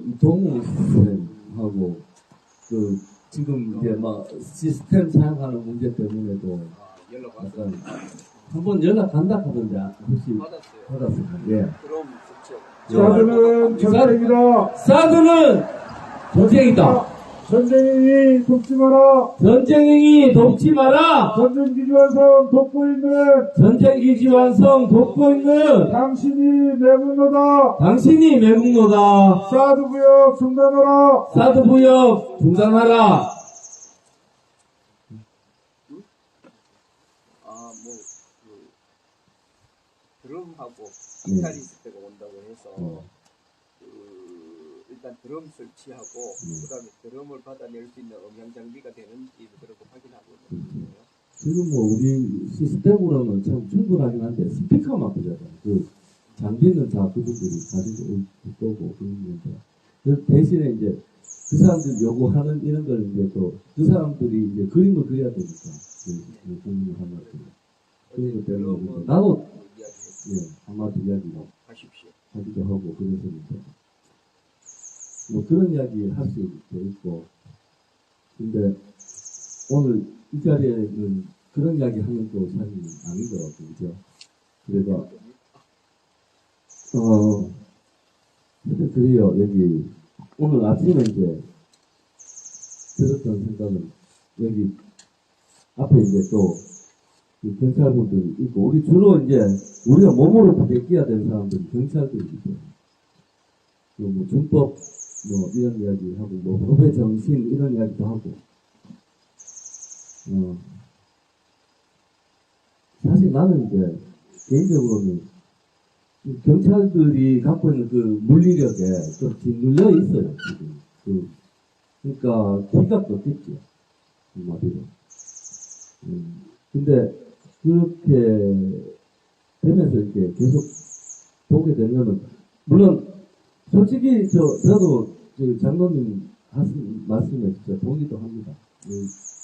[SPEAKER 6] 이동우 쌤하고 지금 이제 막 시스템 사용하는 문제 때문에도
[SPEAKER 4] 연락 왔어요.
[SPEAKER 6] 약간 한번 연락 간다 하던데 혹시
[SPEAKER 4] 받았어요.
[SPEAKER 6] 받았을까? 예.
[SPEAKER 4] 그럼 좋죠.
[SPEAKER 1] 사드는 전쟁이다.
[SPEAKER 2] 사드는 전쟁이다.
[SPEAKER 1] 전쟁행위 돕지 마라.
[SPEAKER 2] 전쟁행위 돕지 마라.
[SPEAKER 1] 전쟁기지 완성 돕고 있는
[SPEAKER 2] 전쟁기지 완성 돕고 있는
[SPEAKER 1] 당신이 매국노다.
[SPEAKER 2] 당신이 매국노다.
[SPEAKER 1] 사드 구역 중단하라.
[SPEAKER 2] 사드 부역 중단하라.
[SPEAKER 4] 드럼하고 기타리 있을 때가 온다고 해서 일단 드럼 설치하고 그다음에 드럼을 받아낼 수 있는 음향 장비가 되는지 그렇게 확인하고 있는 거예요.
[SPEAKER 6] 지금 뭐 우리 시스템으로는 참 충분하긴 한데 스피커만 보잖아요. 그 장비는 다 그분들이 가지고 올 거고 그러는데 그 대신에 이제 그 사람들 요구하는 이런 걸 이제 또 그 사람들이 이제 그림을 그려야 되니까 그 공유를 하면 그런 것 때문에 나도 한마디 이야기로
[SPEAKER 4] 하십시오.
[SPEAKER 6] 하기도 하고 그랬었는데 뭐 그런 이야기 할 수도 있고 근데 오늘 이 자리에는 그런 이야기 하는 또 사실은 아니더라고요. 그죠? 그래서 근데 그래요. 여기 오늘 아침에 이제 들었던 생각은 여기 앞에 이제 또 경찰분들 있고 우리 주로 이제 우리가 몸으로 부대껴야 되는 사람들이 경찰들이죠. 뭐 준법 뭐 이런 이야기 하고 뭐 법의 정신 이런 이야기도 하고 사실 나는 이제 개인적으로는 경찰들이 갖고 있는 그 물리력에 좀 짓눌려 있어요 지금. 그러니까 기가 꺾였죠 한마디로. 근데 그렇게 되면서 이렇게 계속 보게 되면은 물론 솔직히 저도 장로님 하신 말씀에 진짜 동의도 합니다.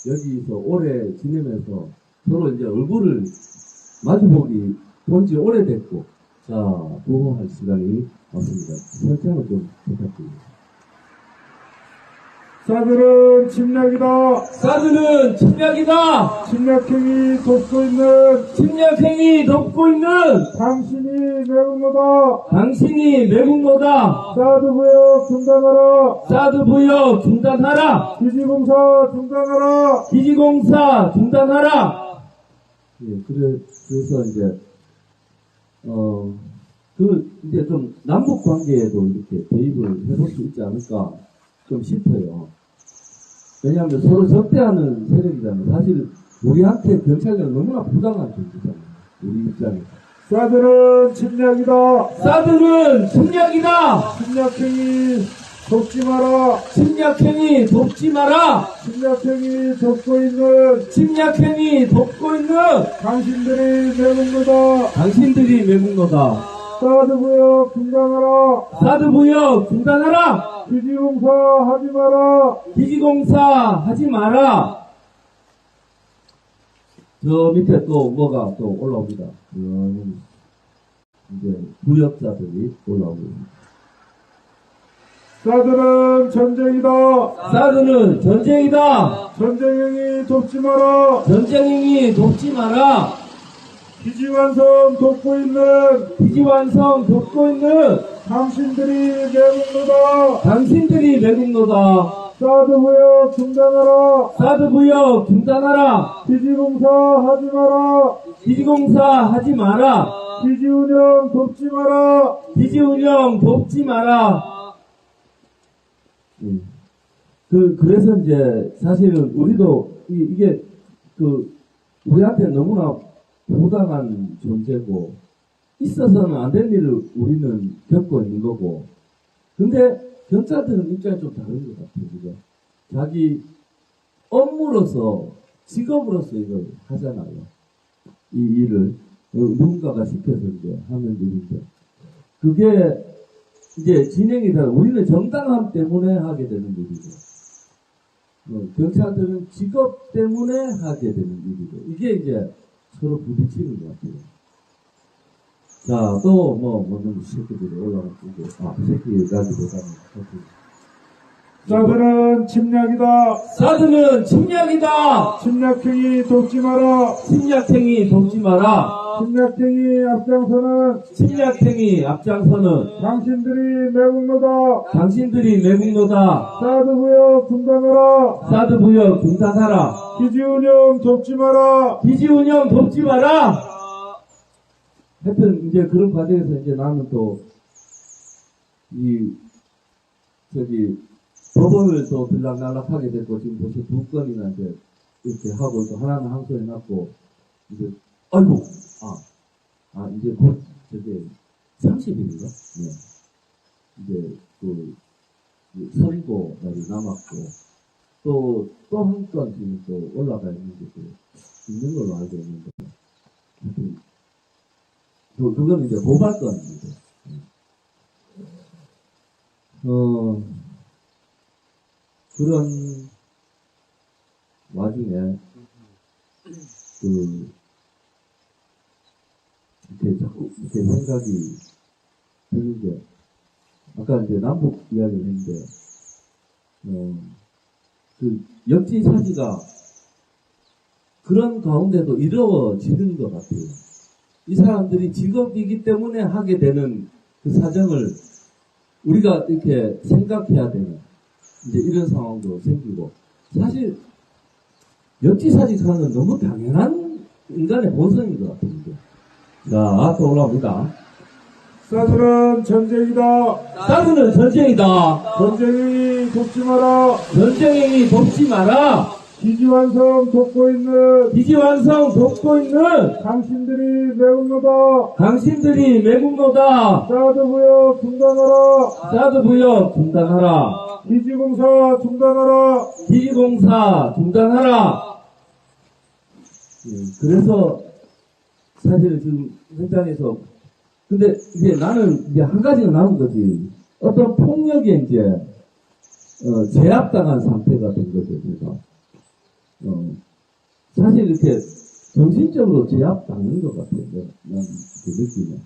[SPEAKER 6] 여기서 오래 지내면서 서로 이제 얼굴을 마주보기 본지 오래됐고 자 보호할 시간이 왔습니다. 설명을 좀 부탁드립니다.
[SPEAKER 3] 사들은 침략이다.
[SPEAKER 2] 사드는 침략이다.
[SPEAKER 3] 침략행위 돕고 있는
[SPEAKER 2] 침략행위 돕고 있는
[SPEAKER 3] 당신이 매국노다.
[SPEAKER 2] 당신이 매국노다.
[SPEAKER 3] 사드 부역 중단하라.
[SPEAKER 2] 사드 부역 중단하라.
[SPEAKER 3] 기지공사 중단하라.
[SPEAKER 2] 기지공사 중단하라.
[SPEAKER 6] 예, 그래서 이제, 이제 좀 남북 관계에도 이렇게 대입을 해볼 수 있지 않을까 좀 싶어요. 왜냐하면 서로 적대하는 세력이잖아요. 사실 우리한테 경찰력은 너무나 부당한 존재잖아요. 우리 입장에서.
[SPEAKER 3] 사들은 침략이다.
[SPEAKER 2] 사드는 침략이다.
[SPEAKER 3] 침략행위 돕지 마라.
[SPEAKER 2] 침략행위 돕지 마라.
[SPEAKER 3] 침략행위 돕고 있는
[SPEAKER 2] 침략행위 돕고 있는
[SPEAKER 3] 당신들이 매국노다.
[SPEAKER 2] 당신들이 매국노다.
[SPEAKER 3] 사드 부역 중단하라.
[SPEAKER 2] 사드 부역 중단하라.
[SPEAKER 3] 기지공사 하지 마라.
[SPEAKER 2] 기지공사 하지 마라.
[SPEAKER 6] 저 밑에 또 뭐가 또 올라옵니다. 이제 부역자들이 올라오고 있습니다.
[SPEAKER 3] 사들은 전쟁이다.
[SPEAKER 2] 사드는 전쟁이다.
[SPEAKER 3] 전쟁행위 돕지 마라.
[SPEAKER 2] 전쟁행위 돕지 마라.
[SPEAKER 3] 기지완성 돕고 있는
[SPEAKER 2] 기지완성 돕고 있는
[SPEAKER 3] 당신들이 매국노다.
[SPEAKER 2] 당신들이 매국노다.
[SPEAKER 3] 사드 부역 중단하라.
[SPEAKER 2] 사드 부역 중단하라.
[SPEAKER 3] 기지공사 하지 마라.
[SPEAKER 2] 기지공사 하지 마라.
[SPEAKER 3] 기지운영 돕지 마라.
[SPEAKER 2] 기지운영 돕지 마라.
[SPEAKER 6] 그래서 이제 사실은 우리도 이게 우리한테 너무나 부당한 존재고 있어서는 안 될 일을 우리는 겪고 있는 거고. 근데 경찰들은 입장이 좀 다른 것 같아요. 그죠? 자기 업무로서 직업으로서 이걸 하잖아요. 이 일을 누군가가 시켜서 이제 하는 일인데 그게 이제 진행이 되는 우리는 정당함 때문에 하게 되는 일이고 경찰들은 직업 때문에 하게 되는 일이고 이게 이제 서로 부딪히는 것 같아요. 자, 또 새끼들이 올라가고 새끼가지고가는
[SPEAKER 3] 사들은 침략이다.
[SPEAKER 2] 사드는 침략이다.
[SPEAKER 3] 침략행위 돕지 마라.
[SPEAKER 2] 침략행위 돕지 마라.
[SPEAKER 3] 침략행위 앞장서는
[SPEAKER 2] 침략행위 앞장서는
[SPEAKER 3] 당신들이 매국노다.
[SPEAKER 2] 당신들이 매국노다.
[SPEAKER 3] 사드 부역 중단하라.
[SPEAKER 2] 사드 부역 중단하라.
[SPEAKER 3] 기지운영 돕지 마라.
[SPEAKER 2] 기지운영 돕지 마라.
[SPEAKER 6] 하여튼 이제 그런 과정에서 이제 나는 또 법원을 또 들락날락하게 됐고 지금 벌써 2건이나 이제 이렇게 하고 있고 하나는 항소해 놨고 이제 아이고 이제 곧 저게 30일인가? 네. 이제 선고 날이 남았고 또 한 건 지금 또 올라가 있는데 있는 걸로 알고 있는데 하여튼 그건 이제 고발건입니다. 그런 와중에, 이렇게 자꾸, 이렇게 생각이 드는 게, 아까 이제 남북 이야기를 했는데, 역지사지가 그런 가운데도 이루어지는 것 같아요. 이 사람들이 직업이기 때문에 하게 되는 그 사정을 우리가 이렇게 생각해야 되는 이제 이런 상황도 생기고 사실 역지사지하는 너무 당연한 인간의 본성인 것 같은데. 자, 또 올라옵니다.
[SPEAKER 3] 사들은 전쟁이다.
[SPEAKER 2] 사드는 전쟁이다.
[SPEAKER 3] 전쟁행위 돕지 마라.
[SPEAKER 2] 전쟁행위 돕지 마라.
[SPEAKER 3] 기지완성 돕고 있는
[SPEAKER 2] 기지완성 돕고 있는
[SPEAKER 3] 당신들이 매국노다.
[SPEAKER 2] 당신들이 매국노다.
[SPEAKER 3] 사드 부역 중단하라.
[SPEAKER 2] 사드 부역 중단하라.
[SPEAKER 3] 기지공사 중단하라.
[SPEAKER 2] 기지공사 중단하라.
[SPEAKER 6] 그래서 사실 지금 현장에서 근데 이제 나는 이제 한 가지가 남은 거지. 어떤 폭력에 이제 제압당한 상태가 된 거죠. 제가 사실 이렇게 정신적으로 제압당한 것 같아요. 난 그 느낌은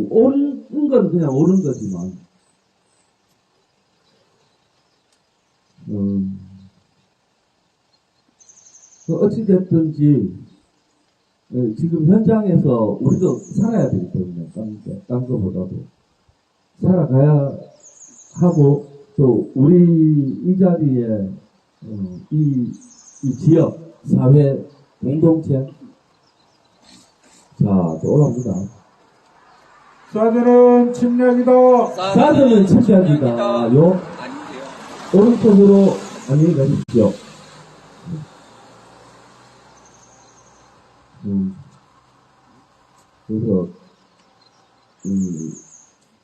[SPEAKER 6] 옳은 건 그냥 옳은 거지만 어찌됐든지, 지금 현장에서 우리도 살아야 되기 때문에, 딴 거보다도. 살아가야 하고, 또, 우리 이 자리에, 이 지역, 사회, 공동체. 자, 또 올라옵니다.
[SPEAKER 3] 사드는 침략이다.
[SPEAKER 6] 사드는 침략이다. 요,
[SPEAKER 4] 아닌데요.
[SPEAKER 6] 오른쪽으로 안녕히 가십시오. 그래서,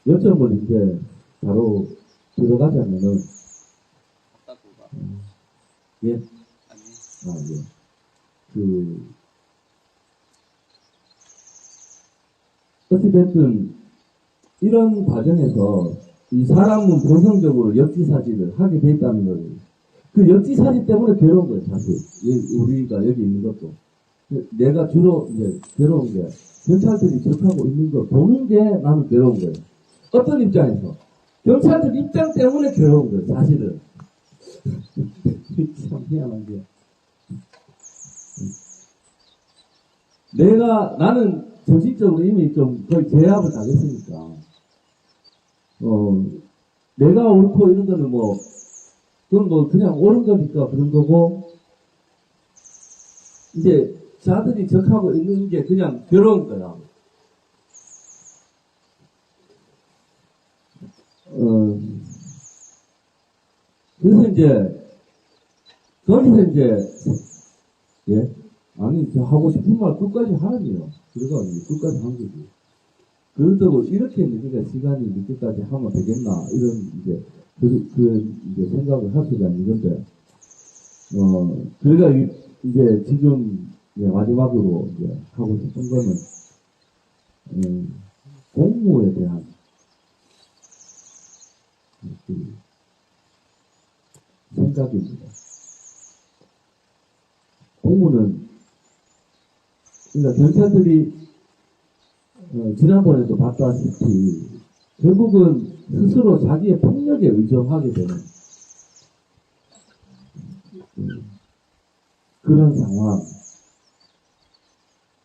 [SPEAKER 6] 요점을 이제 바로 들어가자면은, 예,
[SPEAKER 4] 아니.
[SPEAKER 6] 예. 어찌됐든, 이런 과정에서 이 사람은 본성적으로 역지사지를 하게 돼 있다는 거예요. 그 역지사지 때문에 괴로운 거예요, 사실. 우리가 여기 있는 것도. 내가 주로 이제 괴로운 게, 경찰들이 적하고 있는 거 보는 게 나는 괴로운 거예요. 어떤 입장에서? 경찰들 입장 때문에 괴로운 거예요, 사실은. 참 희한한 게. 나는 정신적으로 이미 좀 거의 제압을 당했으니까, 내가 옳고 이런 거는 그건 그냥 옳은 거니까 그런 거고, 이제 자들이 적하고 있는 게 그냥 괴로운 거야. 그래서 거기서 예? 아니, 하고 싶은 말 끝까지 하라니요. 그래가지고 끝까지 한 거지. 그렇다고 이렇게 늦게까 시간이 늦게까지 하면 되겠나, 이런 이제 생각을 할 수가 있는 건데, 그러니까 이제 지금 마지막으로 이제 하고 싶은 거는, 공무에 대한 생각입니다. 공무는, 그러니까 경찰들이 지난번에도 봤다시피 결국은 스스로 자기의 폭력에 의존하게 되는 그런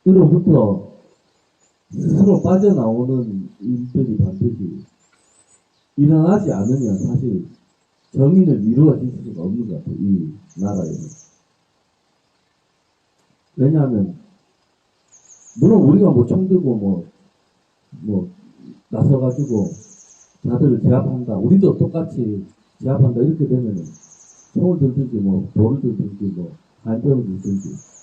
[SPEAKER 6] 상황으로부터 스스로 빠져나오는 일들이 반드시 일어나지 않으면 사실 정의는 이루어질 수가 없는 것 같아요, 이 나라에는. 왜냐하면 물론 우리가 총 들고 나서가지고 자들을 제압한다, 우리도 똑같이 제압한다 이렇게 되면은 총을 들든지 돌을 들든지 한병을 들든지,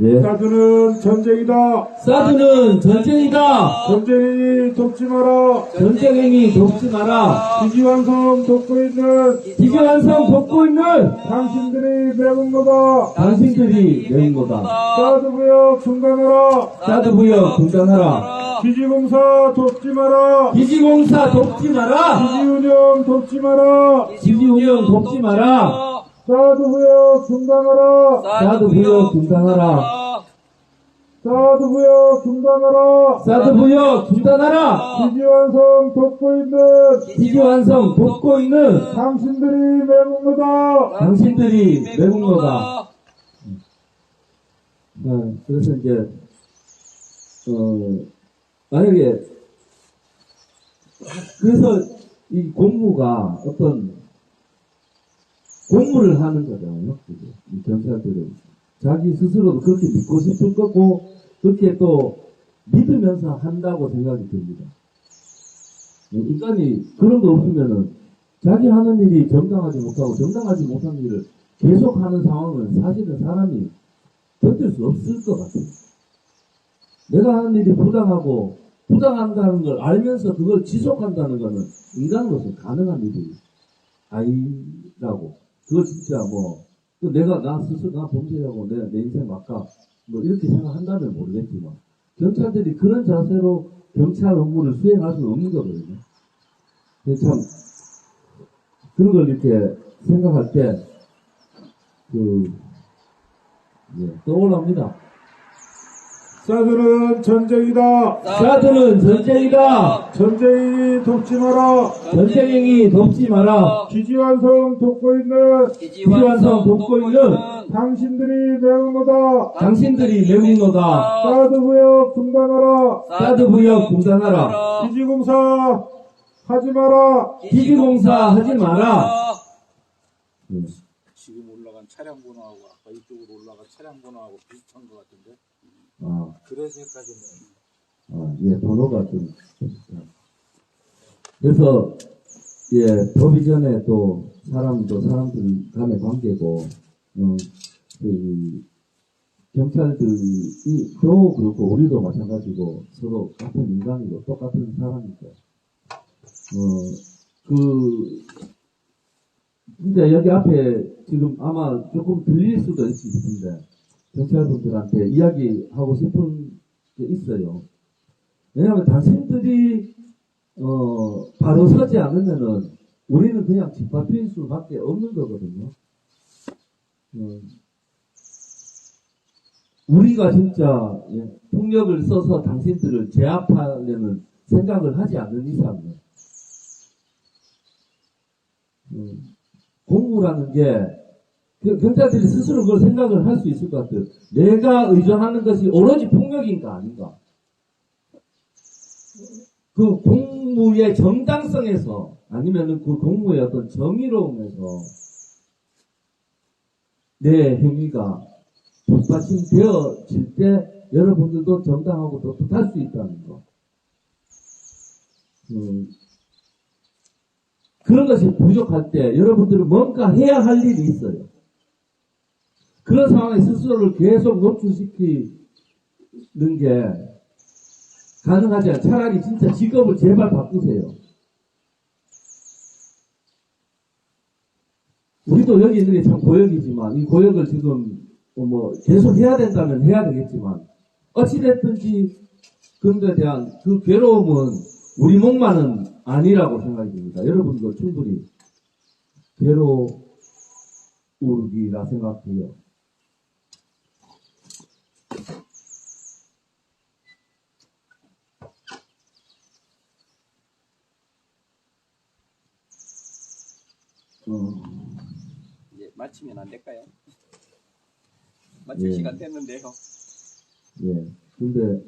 [SPEAKER 6] 예.
[SPEAKER 3] 사드는 전쟁이다.
[SPEAKER 2] 사드는 전쟁이다.
[SPEAKER 3] 전쟁이 돕지 마라.
[SPEAKER 2] 전쟁행위 돕지 마라.
[SPEAKER 3] 기지완성 돕고 있는
[SPEAKER 2] 기교환성 돕고 있는
[SPEAKER 3] 당신들이 매운 거다.
[SPEAKER 2] 당신들이 내은 거다.
[SPEAKER 3] 사드부역 중단하라.
[SPEAKER 2] 사드부역 중단하라.
[SPEAKER 3] 기지공사 돕지 마라.
[SPEAKER 2] 기지공사 돕지 마라.
[SPEAKER 3] 기지운영 돕지 마라.
[SPEAKER 2] 기지운영 돕지 마라.
[SPEAKER 3] 사드부역 중단하라.
[SPEAKER 2] 사드부역 중단하라.
[SPEAKER 3] 사드부역 중단하라.
[SPEAKER 2] 사드부역 중단하라.
[SPEAKER 3] 기지완성 돕고 있는
[SPEAKER 2] 기교환성 돕고 있는
[SPEAKER 3] 당신들이 매운 거다.
[SPEAKER 2] 당신들이 매운 거다.
[SPEAKER 6] 그래서 이제 만약에 그래서 이 공무가 어떤 공무를 하는 거잖아요. 이 경찰들은 자기 스스로도 그렇게 믿고 싶을 거고 그렇게 또 믿으면서 한다고 생각이 듭니다. 인간이 그런 거 없으면은 자기 하는 일이 정당하지 못하고 정당하지 못한 일을 계속하는 상황은 사실은 사람이 견딜 수 없을 것 같아요. 내가 하는 일이 부당한다는 걸 알면서 그걸 지속한다는 거는 인간으로서 가능한 일이 아니라고. 그거 진짜 나 스스로 범죄하고 내 인생 막가 이렇게 생각한다면 모르겠지만 경찰들이 그런 자세로 경찰 업무를 수행할 수는 없는 거거든요. 그래서 참 그런 걸 이렇게 생각할 때 떠올랍니다.
[SPEAKER 3] 사드는 전쟁이다.
[SPEAKER 2] 사드는 전쟁이다.
[SPEAKER 3] 전쟁이 돕지 마라.
[SPEAKER 2] 전쟁행위 돕지 마라.
[SPEAKER 3] 기지완성 돕고 있는
[SPEAKER 2] 기지완성 돕고 있는
[SPEAKER 3] 당신들이 매국노다.
[SPEAKER 2] 당신들이 매국노다.
[SPEAKER 3] 사드 부역 중단하라.
[SPEAKER 2] 사드 부역 중단하라.
[SPEAKER 3] 기지공사 하지 마라.
[SPEAKER 2] 기지공사 하지 마라.
[SPEAKER 7] 지금 올라간 차량 번호하고 아까 이쪽으로 올라간 차량 번호하고 비슷한 것 같은데.
[SPEAKER 6] 아,
[SPEAKER 7] 그래서 헷갈리네.
[SPEAKER 6] 예, 번호가 좀. 그래서, 예, 법 이전에 또, 사람들 간의 관계고, 경찰들도 그렇고, 우리도 마찬가지고, 서로 같은 인간이고, 똑같은 사람이고, 근데 여기 앞에 지금 아마 조금 들릴 수도 있을 텐데, 경찰분들한테 이야기하고 싶은 게 있어요. 왜냐하면 당신들이 바로 서지 않으면은 우리는 그냥 짓밟힐 수밖에 없는 거거든요. 우리가 진짜 폭력을 써서 당신들을 제압하려는 생각을 하지 않는 이상은 공무라는 게 경찰들이 스스로 그걸 생각을 할 수 있을 것 같아요. 내가 의존하는 것이 오로지 폭력인가 아닌가. 그 공무의 정당성에서 아니면은 그 공무의 어떤 정의로움에서 내 행위가 뒷받침되어질 때 여러분들도 정당하고 떳떳할 수 있다는 거. 그런 것이 부족할 때 여러분들은 뭔가 해야 할 일이 있어요. 그런 상황에 스스로를 계속 노출시키는 게 가능하지 않아요. 차라리 진짜 직업을 제발 바꾸세요. 우리도 여기 있는 게 참 고역이지만 이 고역을 지금 계속 해야 된다면 해야 되겠지만 어찌됐든지 그것에 대한 그 괴로움은 우리 몫만은 아니라고 생각이 듭니다. 여러분도 충분히 괴로우리라 생각해요.
[SPEAKER 4] 이제 마치면 안 될까요? 마칠
[SPEAKER 6] 예.
[SPEAKER 4] 시간 됐는데요.
[SPEAKER 6] 예. 근데,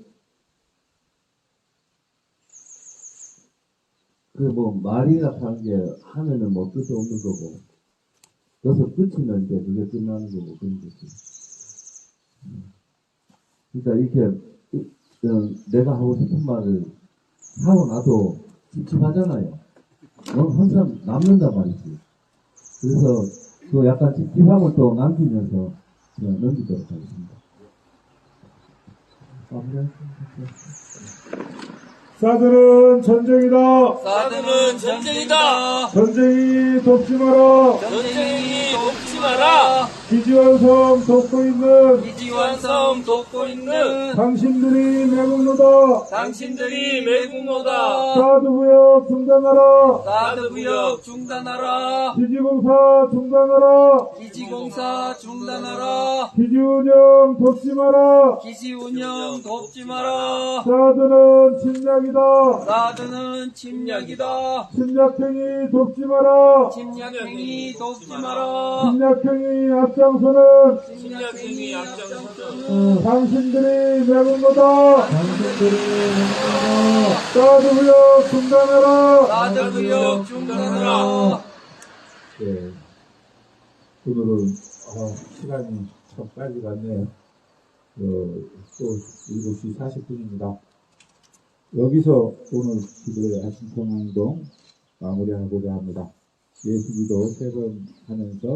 [SPEAKER 6] 말이나 하는 게 하면은 끝도 없는 거고, 여기서 끝이면 이제 그게 끝나는 거고, 그런 거지. 그러니까 이렇게, 내가 하고 싶은 말을 하고 나도 찝찝하잖아요. 항상 남는단 말이지. 그래서, 약간 찝찝함을 또 남기면서, 그냥 넘기도록 하겠습니다.
[SPEAKER 3] 사드는 전쟁이다.
[SPEAKER 5] 사드는 전쟁이다.
[SPEAKER 3] 전쟁이 돕지 마라.
[SPEAKER 5] 전쟁이 돕지 마라.
[SPEAKER 3] 기지완성 돕고 있는
[SPEAKER 5] 기지완성 돕고 있는
[SPEAKER 3] 당신들이 매국노다.
[SPEAKER 5] 당신들이 매국노다.
[SPEAKER 3] 사드부역 중단하라.
[SPEAKER 5] 사드부역 중단하라.
[SPEAKER 3] 기지공사 중단하라.
[SPEAKER 5] 기지공사 중단하라.
[SPEAKER 3] 기지운영 돕지 마라.
[SPEAKER 5] 기지운영 돕지 마라.
[SPEAKER 3] 사드는 침략이다.
[SPEAKER 5] 사드는 침략이다.
[SPEAKER 3] 침략행위 돕지 마라.
[SPEAKER 5] 침략행위 돕지 마라.
[SPEAKER 3] 침략행위 앞장서는
[SPEAKER 5] 침략행위 앞장서는
[SPEAKER 3] 당신들이 매국노다. 사드부역 중단하라.
[SPEAKER 5] 사드부역 중단하라.
[SPEAKER 1] 네. 오늘은 시간이 참 빨리 갔네요. 또 7시 40분입니다. 여기서 오늘 기도의 아침 평안동 마무리하고자 합니다. 예수기도 3번 하면서